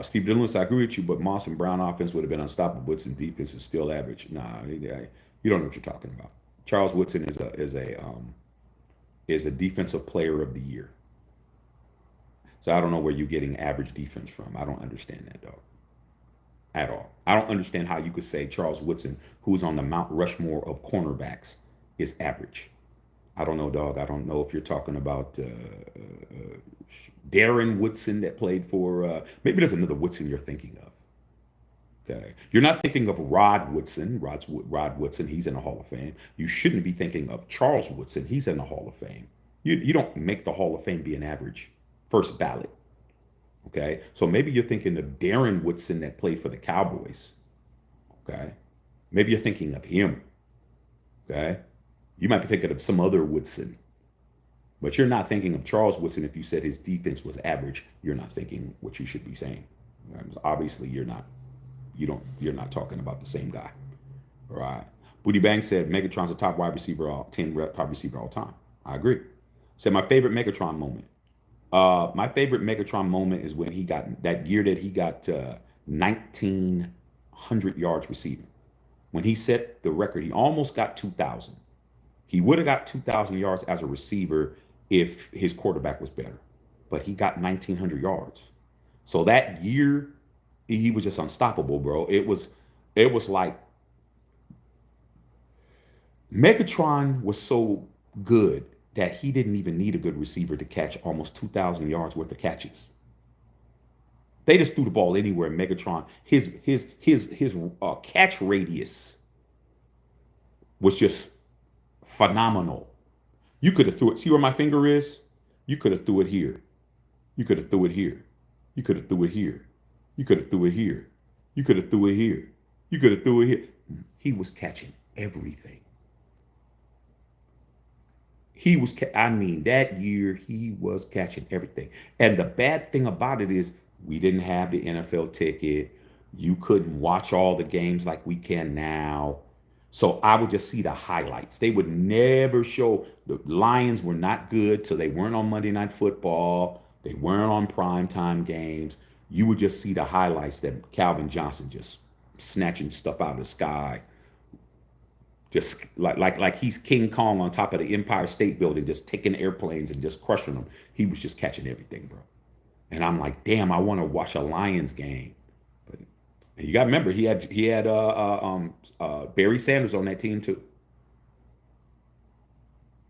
Steve Dillon, I agree with you, but Moss and Brown offense would have been unstoppable. Woodson defense is still average. Nah, you don't know what you're talking about. Charles Woodson is a defensive player of the year. So I don't know where you're getting average defense from. I don't understand that, dog, at all. I don't understand how you could say Charles Woodson, who's on the Mount Rushmore of cornerbacks, is average. I don't know, dog. I don't know if you're talking about Darren Woodson that played for, maybe there's another Woodson you're thinking of. Okay. You're not thinking of Rod Woodson. Rod Woodson, he's in the Hall of Fame. You shouldn't be thinking of Charles Woodson. He's in the Hall of Fame. You don't make the Hall of Fame be an average first ballot. Okay. So maybe you're thinking of Darren Woodson that played for the Cowboys. Okay. Maybe you're thinking of him. Okay. You might be thinking of some other Woodson. But you're not thinking of Charles Woodson. If you said his defense was average, you're not thinking what you should be saying. Obviously, you're not talking about the same guy. All right. Booty Bang said Megatron's a top wide receiver, top receiver all time. I agree. Said my favorite Megatron moment. My favorite Megatron moment is when he got that year that he got 1,900 yards receiving. When he set the record, he almost got 2,000. He would have got 2,000 yards as a receiver if his quarterback was better, but he got 1,900 yards. So that year, he was just unstoppable, bro. It was like Megatron was so good that he didn't even need a good receiver to catch almost 2,000 yards worth of catches. They just threw the ball anywhere. Megatron, his catch radius was just phenomenal. You could have threw it. See where my finger is? You could have threw it here. You could have threw it here. You could have threw it here. You could have threw it here. You could have threw it here. You could have threw it here. He was catching everything. That year he was catching everything. And the bad thing about it is we didn't have the NFL ticket. You couldn't watch all the games like we can now. So I would just see the highlights. They would never show. The Lions were not good, so they weren't on Monday Night Football. They weren't on primetime games. You would just see the highlights that Calvin Johnson just snatching stuff out of the sky. Just like he's King Kong on top of the Empire State Building, just taking airplanes and just crushing them. He was just catching everything, bro. And I'm like, damn, I want to watch a Lions game. But you got to remember, he had Barry Sanders on that team too.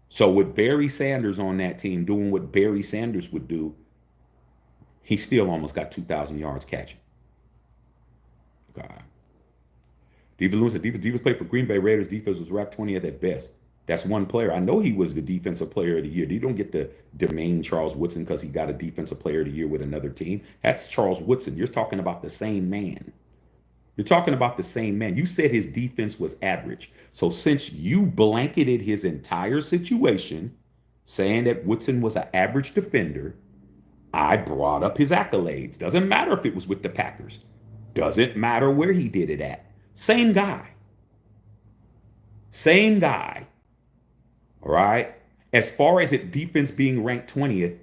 So with Barry Sanders on that team doing what Barry Sanders would do, he still almost got 2,000 yards catching. God. Diva Lewis said Divas played for Green Bay Raiders. Defense was ranked 20th at best. That's one player. I know he was the defensive player of the year. You don't get the domain Charles Woodson because he got a defensive player of the year with another team. That's Charles Woodson. You're talking about the same man. You're talking about the same man. You said his defense was average. So since you blanketed his entire situation, saying that Woodson was an average defender, I brought up his accolades. Doesn't matter if it was with the Packers. Doesn't matter where he did it at. Same guy. Same guy. All right. As far as it defense being ranked 20th,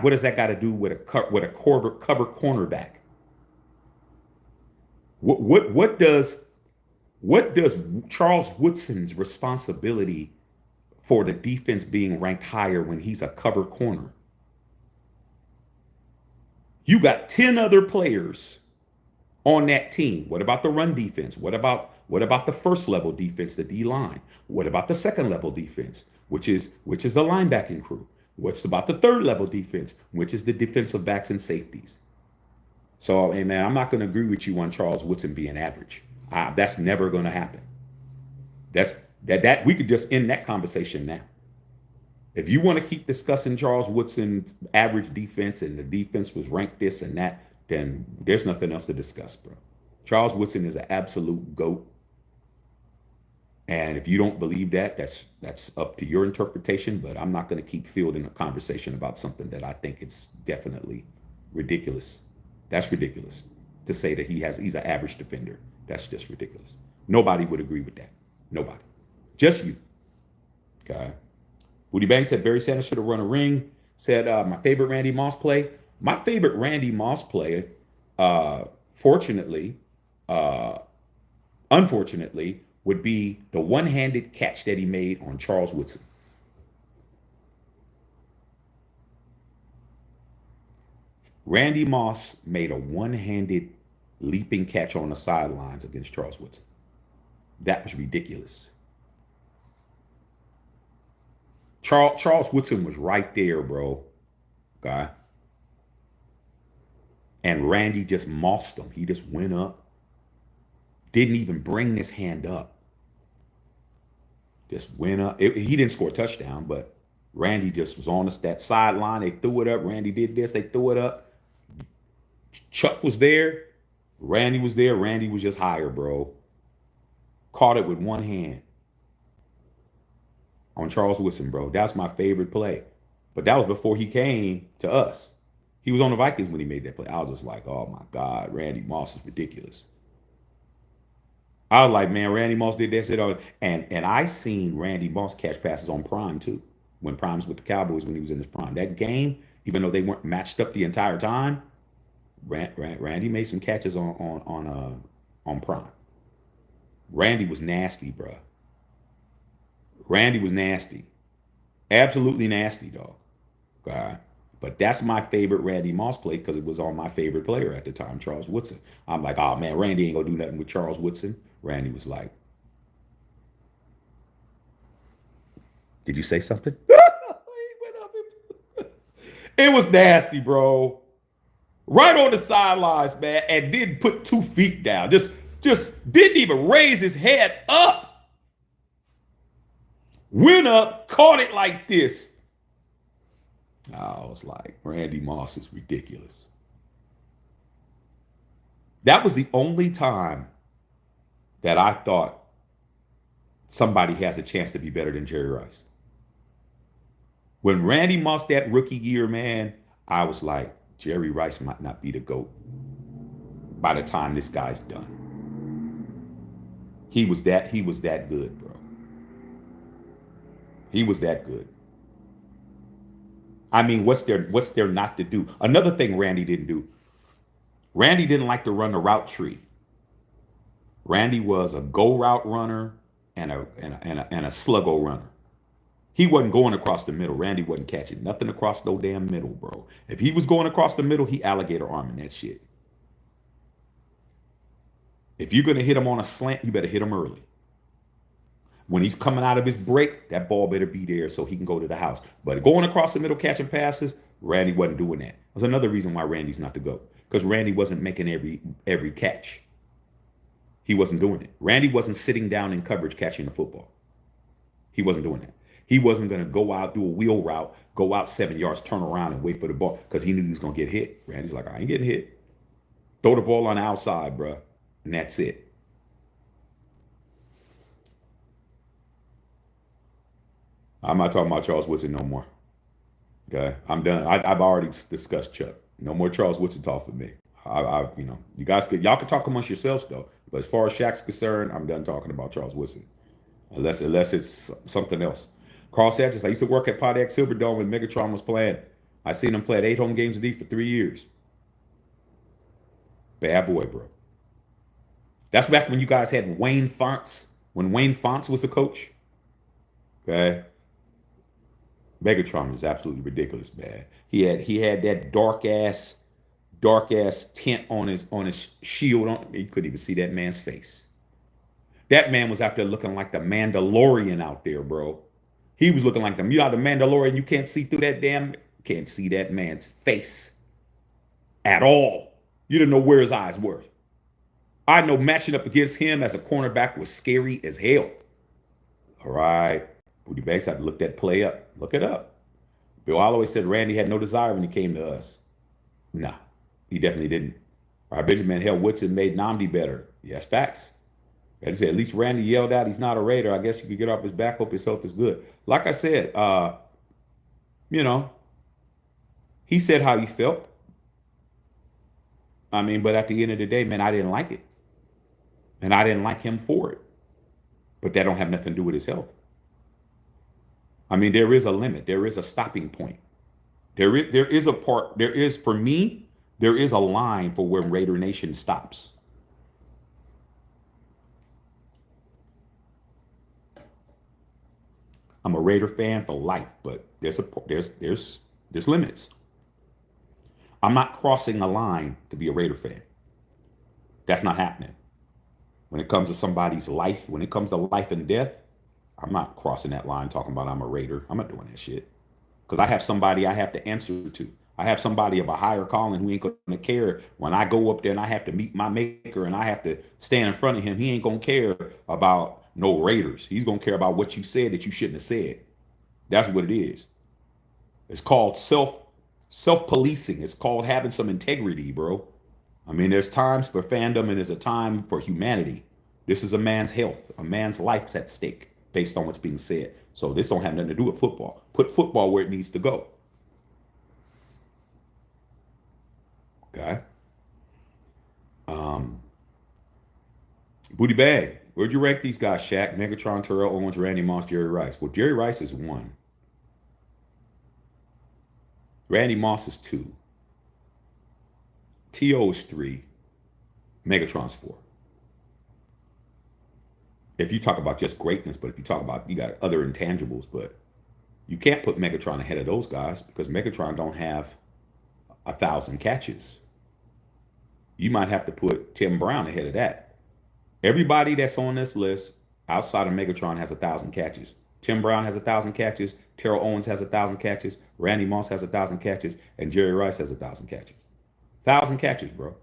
what does that got to do with a cover cornerback? What does Charles Woodson's responsibility for the defense being ranked higher when he's a cover corner? You got 10 other players on that team. What about the run defense? What about the first level defense, the D line? What about the second level defense, which is the linebacking crew? What's about the third level defense, which is the defensive backs and safeties? So, hey man, I'm not going to agree with you on Charles Woodson being average. That's never going to happen. That's that we could just end that conversation now. If you want to keep discussing Charles Woodson's average defense and the defense was ranked this and that, then there's nothing else to discuss, bro. Charles Woodson is an absolute GOAT. And if you don't believe that, that's up to your interpretation. But I'm not going to keep fielding a conversation about something that I think it's definitely ridiculous. That's ridiculous to say that he's an average defender. That's just ridiculous. Nobody would agree with that. Nobody. Just you. Okay. Woody Banks said Barry Sanders should have run a ring. Said my favorite Randy Moss play. My favorite Randy Moss play, unfortunately, would be the one-handed catch that he made on Charles Woodson. Randy Moss made a one-handed leaping catch on the sidelines against Charles Woodson. That was ridiculous. Charles Woodson was right there, bro. Okay. And Randy just mossed him. He just went up. Didn't even bring his hand up. Just went up. He didn't score a touchdown, but Randy just was on that sideline. They threw it up. Randy did this. They threw it up. Chuck was there. Randy was there. Randy was just higher, bro. Caught it with one hand on Charles Woodson, bro. That's my favorite play. But that was before he came to us. He was on the Vikings when he made that play. I was just like, oh my God, Randy Moss is ridiculous. I was like, man, Randy Moss did that shit. And I seen Randy Moss catch passes on Prime too. When Prime's with the Cowboys when he was in his prime. That game, even though they weren't matched up the entire time, Randy made some catches on Prime. Randy was nasty, bro. Randy was nasty. Absolutely nasty, dog. Okay. But that's my favorite Randy Moss play because it was on my favorite player at the time, Charles Woodson. I'm like, oh man, Randy ain't gonna do nothing with Charles Woodson. Randy was like, did you say something? It was nasty, bro. Right on the sidelines, man, and didn't put 2 feet down. Just didn't even raise his head up. Went up, caught it like this. I was like, Randy Moss is ridiculous. That was the only time that I thought somebody has a chance to be better than Jerry Rice. When Randy Moss that rookie year, man, I was like, Jerry Rice might not be the GOAT by the time this guy's done. He was that good, bro. He was that good. I mean, what's there not to do? Another thing Randy didn't do. Randy didn't like to run the route tree. Randy was a go route runner and a sluggo runner. He wasn't going across the middle. Randy wasn't catching nothing across no damn middle, bro. If he was going across the middle, he alligator arming that shit. If you're gonna hit him on a slant, you better hit him early. When he's coming out of his break, that ball better be there so he can go to the house. But going across the middle, catching passes, Randy wasn't doing that. That's another reason why Randy's not the GOAT. Because Randy wasn't making every catch. He wasn't doing it. Randy wasn't sitting down in coverage catching the football. He wasn't doing that. He wasn't going to go out, do a wheel route, go out 7 yards, turn around and wait for the ball because he knew he was going to get hit. Randy's like, I ain't getting hit. Throw the ball on the outside, bro. And that's it. I'm not talking about Charles Woodson no more. Okay, I'm done. I've already discussed Chuck. No more Charles Woodson talk for me. Y'all can talk amongst yourselves though. But as far as Shaq's concerned, I'm done talking about Charles Woodson, unless it's something else. Carl Sanchez, I used to work at Pontiac Silverdome when Megatron was playing. I seen him play at 8 home games a week for 3 years. Bad boy, bro. That's back when you guys had Wayne Fonts, when Wayne Fonts was the coach. Okay. Megatron is absolutely ridiculous, man. He had that dark ass tint on his shield. You couldn't even see that man's face. That man was out there looking like the Mandalorian out there, bro. He was looking like them. You know, the Mandalorian, you can't see through can't see that man's face at all. You didn't know where his eyes were. I know matching up against him as a cornerback was scary as hell. All right. Booty Banks had to look that play up. Look it up. Bill Holloway said Randy had no desire when he came to us. Nah, he definitely didn't. All right, Benjamin Hell Woodson made Namdi better. Yes, facts. As I said, at least Randy yelled out he's not a Raider. I guess you could get off his back. Hope his health is good. Like I said, you know, he said how he felt. I mean, but at the end of the day, man, I didn't like it. And I didn't like him for it. But that don't have nothing to do with his health. I mean, there is a limit. There is a stopping point. There is a part, for me, there is a line for where Raider Nation stops. I'm a Raider fan for life, but there's limits. I'm not crossing a line to be a Raider fan. That's not happening. When it comes to somebody's life, when it comes to life and death, I'm not crossing that line talking about I'm a Raider. I'm not doing that shit. Because I have somebody I have to answer to. I have somebody of a higher calling who ain't going to care when I go up there and I have to meet my maker and I have to stand in front of him. He ain't going to care about no Raiders. He's going to care about what you said that you shouldn't have said. That's what it is. It's called self-policing. It's called having some integrity, bro. I mean, there's times for fandom and there's a time for humanity. This is a man's health. A man's life's at stake based on what's being said. So this don't have nothing to do with football. Put football where it needs to go. Okay. Booty Bag. Where'd you rank these guys, Shaq, Megatron, Terrell Owens, Randy Moss, Jerry Rice? Well, Jerry Rice is 1. Randy Moss is 2. T.O. is 3. Megatron's 4. If you talk about just greatness, but if you talk about, you got other intangibles, but you can't put Megatron ahead of those guys because Megatron don't have 1,000 catches. You might have to put Tim Brown ahead of that. Everybody that's on this list outside of Megatron has 1,000 catches. Tim Brown has 1,000 catches. Terrell Owens has 1,000 catches. Randy Moss has 1,000 catches. And Jerry Rice has 1,000 catches. 1,000 catches, bro.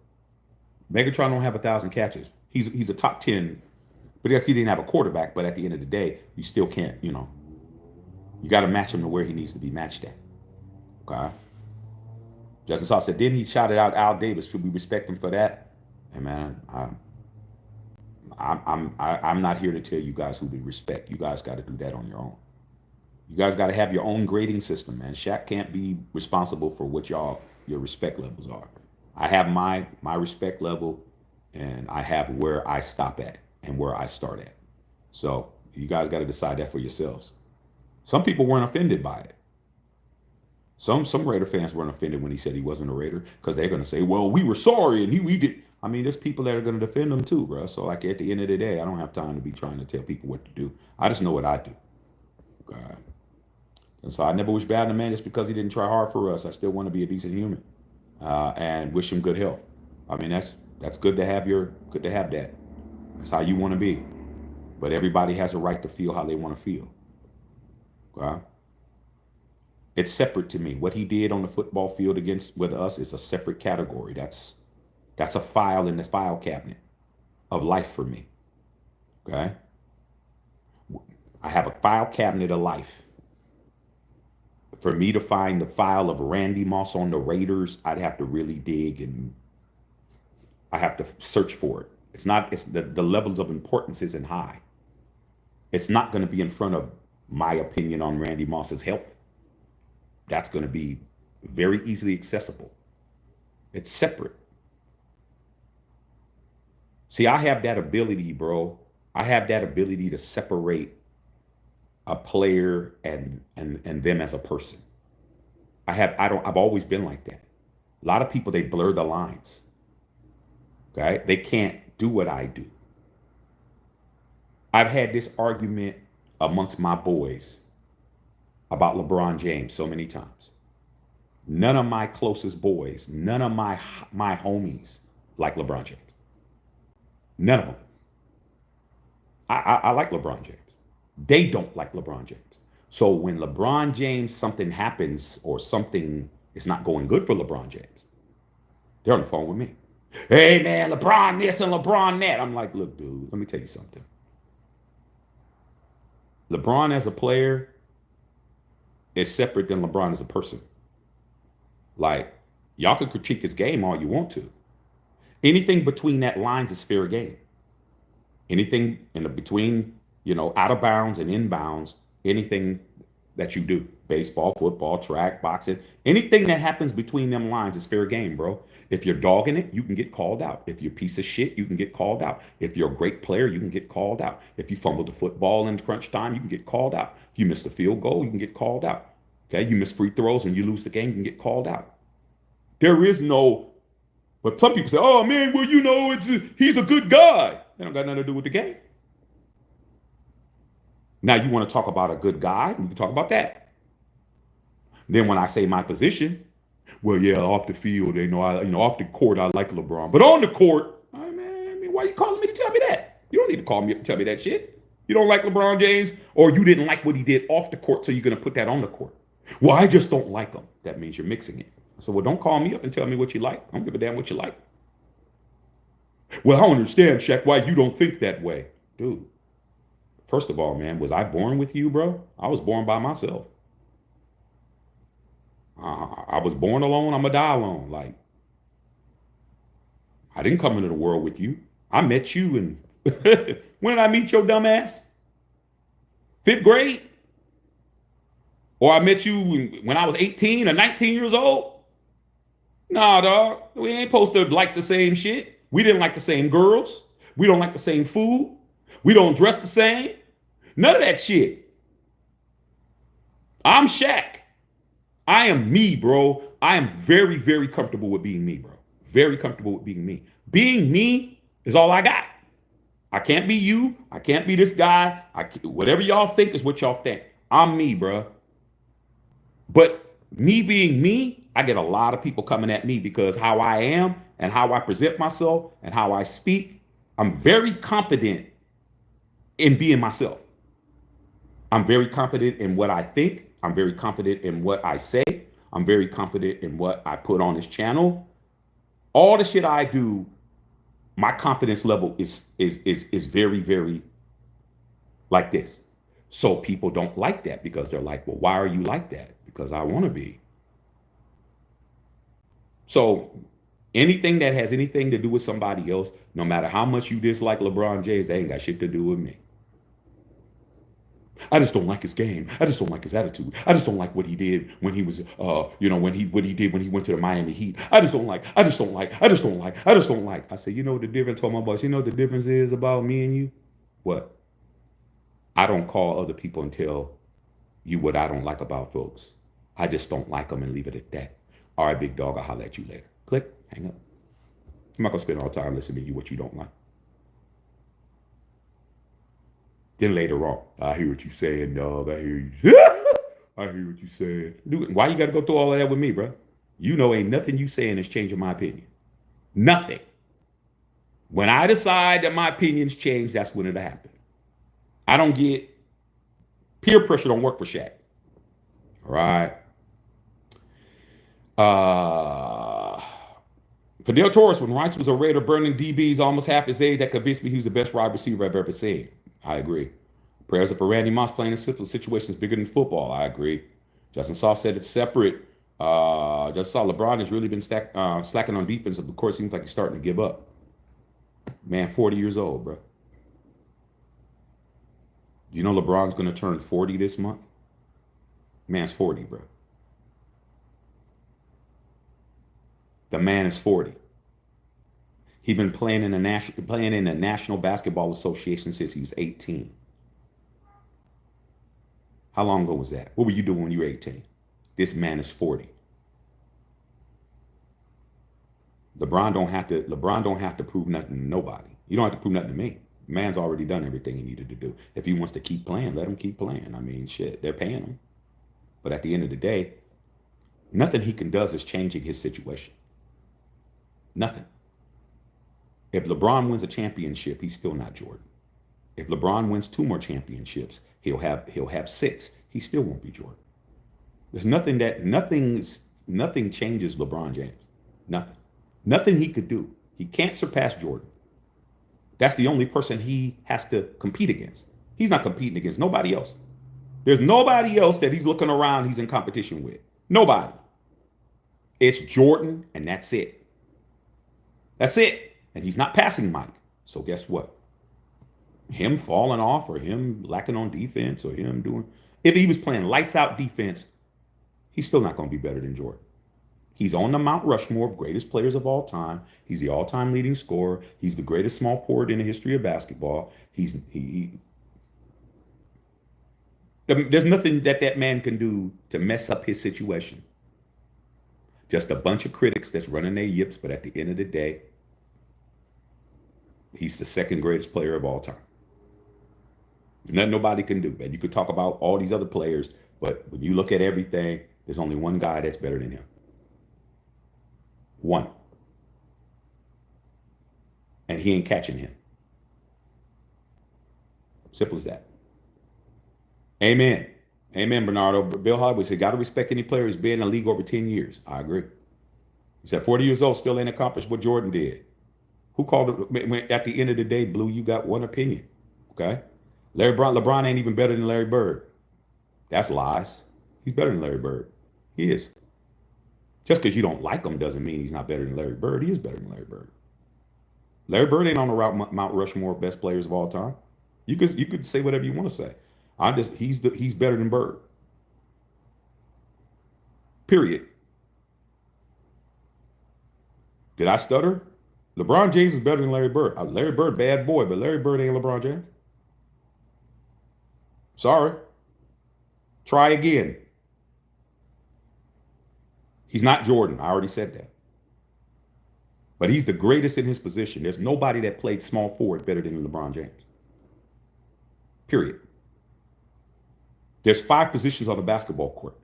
Megatron don't have 1,000 catches. He's a top 10, but he didn't have a quarterback. But at the end of the day, you still can't, you got to match him to where he needs to be matched at. Okay. Justin Saw said, then he shouted out Al Davis. Should we respect him for that? And man, I'm not here to tell you guys who to respect. You guys got to do that on your own. You guys got to have your own grading system, man. Shaq can't be responsible for what your respect levels are. I have my respect level, and I have where I stop at and where I start at. So you guys got to decide that for yourselves. Some people weren't offended by it. Some Raider fans weren't offended when he said he wasn't a Raider because they're going to say, well, we were sorry and we did. I mean, there's people that are going to defend him too, bro. So like at the end of the day, I don't have time to be trying to tell people what to do. I just know what I do. Okay. And so I never wish bad on a man just because he didn't try hard for us. I still want to be a decent human and wish him good health. I mean, that's good to have that. That's how you want to be. But everybody has a right to feel how they want to feel. Okay. It's separate to me. What he did on the football field with us is a separate category. That's a file in the file cabinet of life for me. Okay? I have a file cabinet of life. For me to find the file of Randy Moss on the Raiders, I'd have to really dig and I have to search for it. It's the levels of importance isn't high. It's not going to be in front of my opinion on Randy Moss's health. That's going to be very easily accessible. It's separate. See, I have that ability, bro. I have that ability to separate a player and them as a person. I've always been like that. A lot of people, they blur the lines. Okay? They can't do what I do. I've had this argument amongst my boys about LeBron James so many times. None of my closest boys, none of my homies like LeBron James. None of them. I like LeBron James. They don't like LeBron James. So when LeBron James, something happens or something is not going good for LeBron James, they're on the phone with me. Hey man, LeBron this and LeBron that. I'm like, look, dude, let me tell you something. LeBron as a player is separate than LeBron as a person. Like, y'all can critique his game all you want to. Anything between that lines is fair game. Anything in the between, out of bounds and in bounds, anything that you do, baseball, football, track, boxing, anything that happens between them lines is fair game, bro. If you're dogging it, you can get called out. If you're a piece of shit, you can get called out. If you're a great player, you can get called out. If you fumble the football in crunch time, you can get called out. If you miss the field goal, you can get called out. Okay, you miss free throws and you lose the game, you can get called out. There is no, but some people say, oh man, well, he's a good guy. That don't got nothing to do with the game. Now you want to talk about a good guy, we can talk about that. Then when I say my position, well, yeah, off the field, off the court, I like LeBron, but on the court, why are you calling me to tell me that? You don't need to call me up and tell me that shit. You don't like LeBron James, or you didn't like what he did off the court, so you're gonna put that on the court. Well, I just don't like him. That means you're mixing it. So, well, don't call me up and tell me what you like. I don't give a damn what you like. Well, I don't understand, Shaq, why you don't think that way. Dude, first of all, man, was I born with you, bro? I was born by myself. I was born alone. I'm going to die alone. Like, I didn't come into the world with you. I met you in, when did I meet your dumb ass? 5th grade? Or I met you when I was 18 or 19 years old? Nah, dog. We ain't supposed to like the same shit. We didn't like the same girls. We don't like the same food. We don't dress the same. None of that shit. I'm Shaq. I am me, bro. I am very, very comfortable with being me, bro. Very comfortable with being me. Being me is all I got. I can't be you. I can't be this guy. Whatever y'all think is what y'all think. I'm me, bro. But me being me, I get a lot of people coming at me because how I am and how I present myself and how I speak, I'm very confident in being myself. I'm very confident in what I think. I'm very confident in what I say. I'm very confident in what I put on this channel. All the shit I do, my confidence level is very, very like this. So people don't like that because they're like, well, why are you like that? Because I want to be. So anything that has anything to do with somebody else, no matter how much you dislike LeBron James, they ain't got shit to do with me. I just don't like his game. I just don't like his attitude. I just don't like what he did when he was, what he did when he went to the Miami Heat. I just don't like. I just don't like. I said, you know what the difference? Told my boss, you know what the difference is about me and you? What? I don't call other people and tell you what I don't like about folks. I just don't like them and leave it at that. All right, big dog, I'll holler at you later. Click, hang up. I'm not gonna spend all the time listening to you what you don't like. Then later on, I hear what you saying, dog. I hear you. I hear what you saying. Dude, why you got to go through all of that with me, bro? You know, ain't nothing you saying is changing my opinion. Nothing. When I decide that my opinions change, that's when it'll happen. I don't get peer pressure. Don't work for Shaq. All right. Fidel Torres, when Rice was a Raider burning DBs almost half his age, that convinced me he was the best wide receiver I've ever seen. I agree. Prayers up for Randy Moss playing in simple situations bigger than football. I agree. Justin Saw said it's separate. Justin Saw, LeBron has really been slacking on defense. Of course, seems like he's starting to give up. Man, 40 years old, bro. You know LeBron's going to turn 40 this month? Man's 40, bro. The man is 40. He's been playing in the National Basketball Association since he was 18. How long ago was that? What were you doing when you were 18? This man is 40. LeBron don't have to prove nothing to nobody. You don't have to prove nothing to me. The man's already done everything he needed to do. If he wants to keep playing, let him keep playing. I mean, shit, they're paying him. But at the end of the day, nothing he can do is changing his situation. Nothing. If LeBron wins a championship, he's still not Jordan. If LeBron wins 2 more championships, he'll have 6. he still won't be Jordan. There's nothing changes LeBron James. Nothing. Nothing he could do. He can't surpass Jordan. That's the only person he has to compete against. He's not competing against nobody else. There's nobody else that he's looking around he's in competition with. Nobody. It's Jordan, and that's it. That's it. And he's not passing Mike. So guess what? Him falling off or him lacking on defense or him doing, if he was playing lights out defense, he's still not going to be better than Jordan. He's on the Mount Rushmore of greatest players of all time. He's the all-time leading scorer. He's the greatest small forward in the history of basketball. There's nothing that man can do to mess up his situation. Just a bunch of critics that's running their yips, but at the end of the day, he's the second greatest player of all time. There's nothing nobody can do, man. You could talk about all these other players, but when you look at everything, there's only one guy that's better than him. One. And he ain't catching him. Simple as that. Amen. Amen, Bernardo. Bill Hardaway said, got to respect any player who's been in the league over 10 years. I agree. He said, 40 years old, still ain't accomplished what Jordan did. Who called it? At the end of the day, Blue, you got one opinion. Okay? LeBron ain't even better than Larry Bird. That's lies. He's better than Larry Bird. He is. Just because you don't like him doesn't mean he's not better than Larry Bird. He is better than Larry Bird. Larry Bird ain't on the Mount Rushmore of best players of all time. You could say whatever you want to say. He's better than Bird. Period. Did I stutter? LeBron James is better than Larry Bird. Larry Bird, bad boy, but Larry Bird ain't LeBron James. Sorry. Try again. He's not Jordan. I already said that. But he's the greatest in his position. There's nobody that played small forward better than LeBron James. Period. There's 5 positions on the basketball court.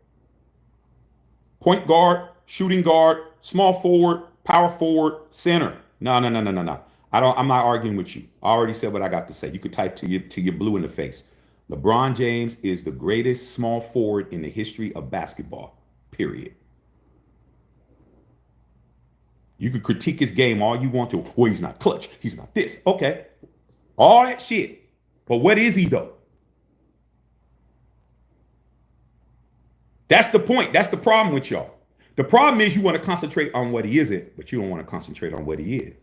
Point guard, shooting guard, small forward, power forward, center. No. I'm not arguing with you. I already said what I got to say. You could type to your blue in the face. LeBron James is the greatest small forward in the history of basketball. Period. You could critique his game all you want to. Well, he's not clutch. He's not this. Okay. All that shit. But what is he though? That's the point. That's the problem with y'all. The problem is you want to concentrate on what he isn't, but you don't want to concentrate on what he is.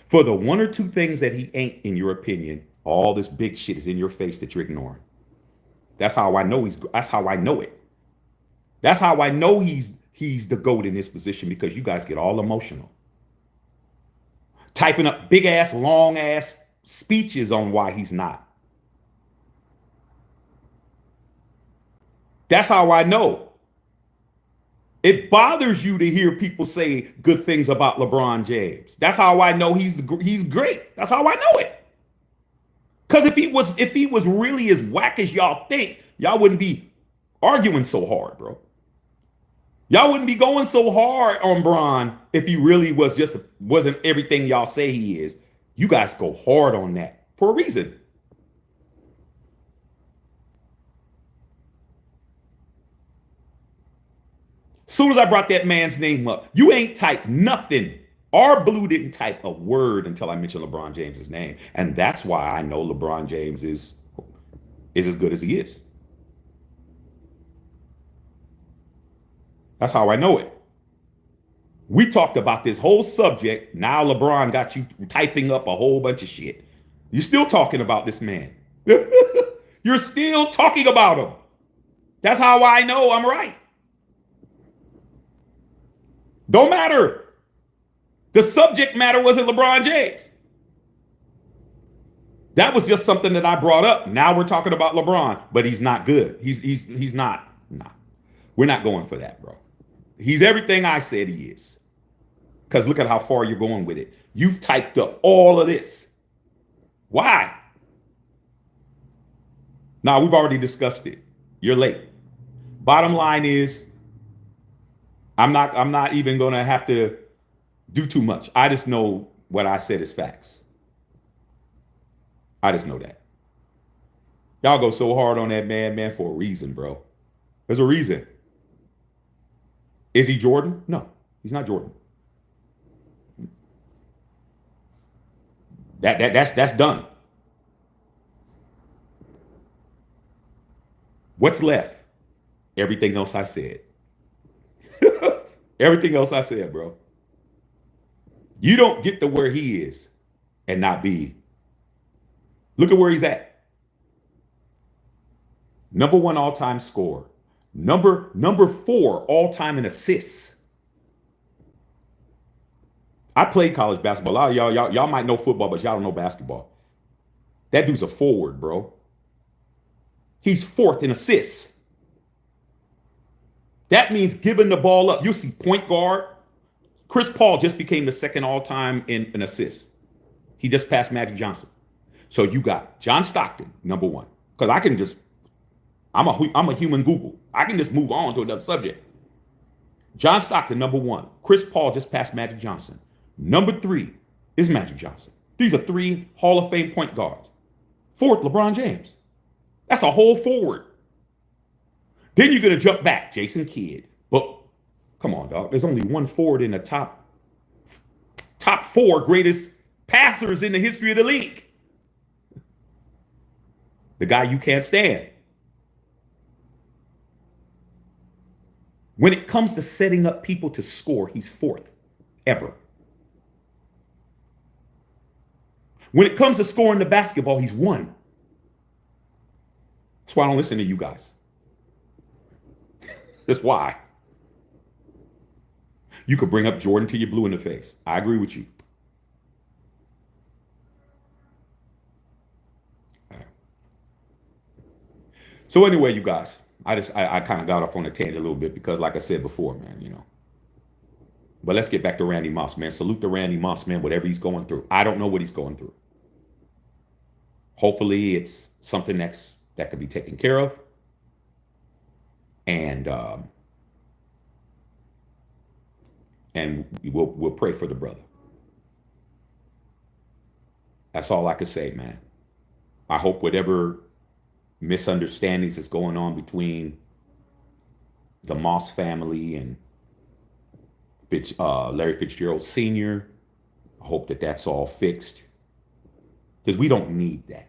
For the 1 or 2 things that he ain't, in your opinion, all this big shit is in your face that you're ignoring. That's how I know that's how I know it. That's how I know he's the GOAT in this position, because you guys get all emotional. Typing up big ass, long ass speeches on why he's not. That's how I know. It bothers you to hear people say good things about LeBron James. That's how I know he's great. That's how I know it. Because if he was really as whack as y'all think, y'all wouldn't be arguing so hard, bro. Y'all wouldn't be going so hard on Bron if he really wasn't everything y'all say he is. You guys go hard on that for a reason. Soon as I brought that man's name up, you ain't typed nothing. Our Blue didn't type a word until I mentioned LeBron James's name. And that's why I know LeBron James is as good as he is. That's how I know it. We talked about this whole subject. Now LeBron got you typing up a whole bunch of shit. You're still talking about this man. You're still talking about him. That's how I know I'm right. Don't matter. The subject matter wasn't LeBron James. That was just something that I brought up. Now we're talking about LeBron, but he's not good. He's not. Nah. We're not going for that, bro. He's everything I said he is. Because look at how far you're going with it. You've typed up all of this. Why? Now, we've already discussed it. You're late. Bottom line is, I'm not even going to have to do too much. I just know what I said is facts. I just know that. Y'all go so hard on that man, for a reason, bro. There's a reason. Is he Jordan? No, he's not Jordan. That's done. What's left? Everything else I said. Everything else I said, bro. You don't get to where he is and not be. Look at where he's at. Number one all time scorer. Number four all time in assists. I played college basketball. A lot of y'all might know football, but y'all don't know basketball. That dude's a forward, bro. He's fourth in assists. That means giving the ball up. You see point guard. Chris Paul just became the second all-time in an assist. He just passed Magic Johnson. So you got John Stockton, number one. Because I can just, I'm a human Google. I can just move on to another subject. John Stockton, number one. Chris Paul just passed Magic Johnson. Number three is Magic Johnson. These are three Hall of Fame point guards. Fourth, LeBron James. That's a whole forward. Then you're going to jump back, Jason Kidd. But come on, dog. There's only one forward in the top four greatest passers in the history of the league. The guy you can't stand. When it comes to setting up people to score, he's fourth ever. When it comes to scoring the basketball, he's one. That's why I don't listen to you guys. That's why. You could bring up Jordan till you're blue in the face. I agree with you. All right. So anyway, you guys, I kind of got off on a tangent a little bit because, like I said before, man, you know. But let's get back to Randy Moss, man. Salute to Randy Moss, man, whatever he's going through. I don't know what he's going through. Hopefully it's something that could be taken care of. And we'll pray for the brother. That's all I could say, man. I hope whatever misunderstandings is going on between the Moss family and Larry Fitzgerald Sr., I hope that that's all fixed. Because we don't need that.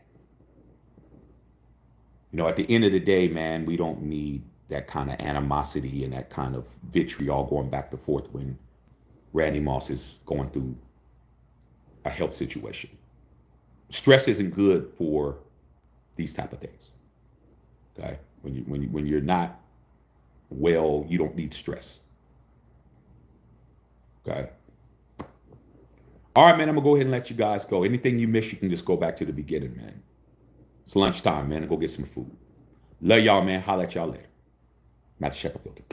You know, at the end of the day, man, we don't need that kind of animosity and that kind of vitriol going back and forth when Randy Moss is going through a health situation. Stress isn't good for these type of things. Okay, when you're not well, you don't need stress. Okay. All right, man. I'm gonna go ahead and let you guys go. Anything you miss, you can just go back to the beginning, man. It's lunchtime, man. And go get some food. Love y'all, man. Holla at y'all later. Matt Shepard.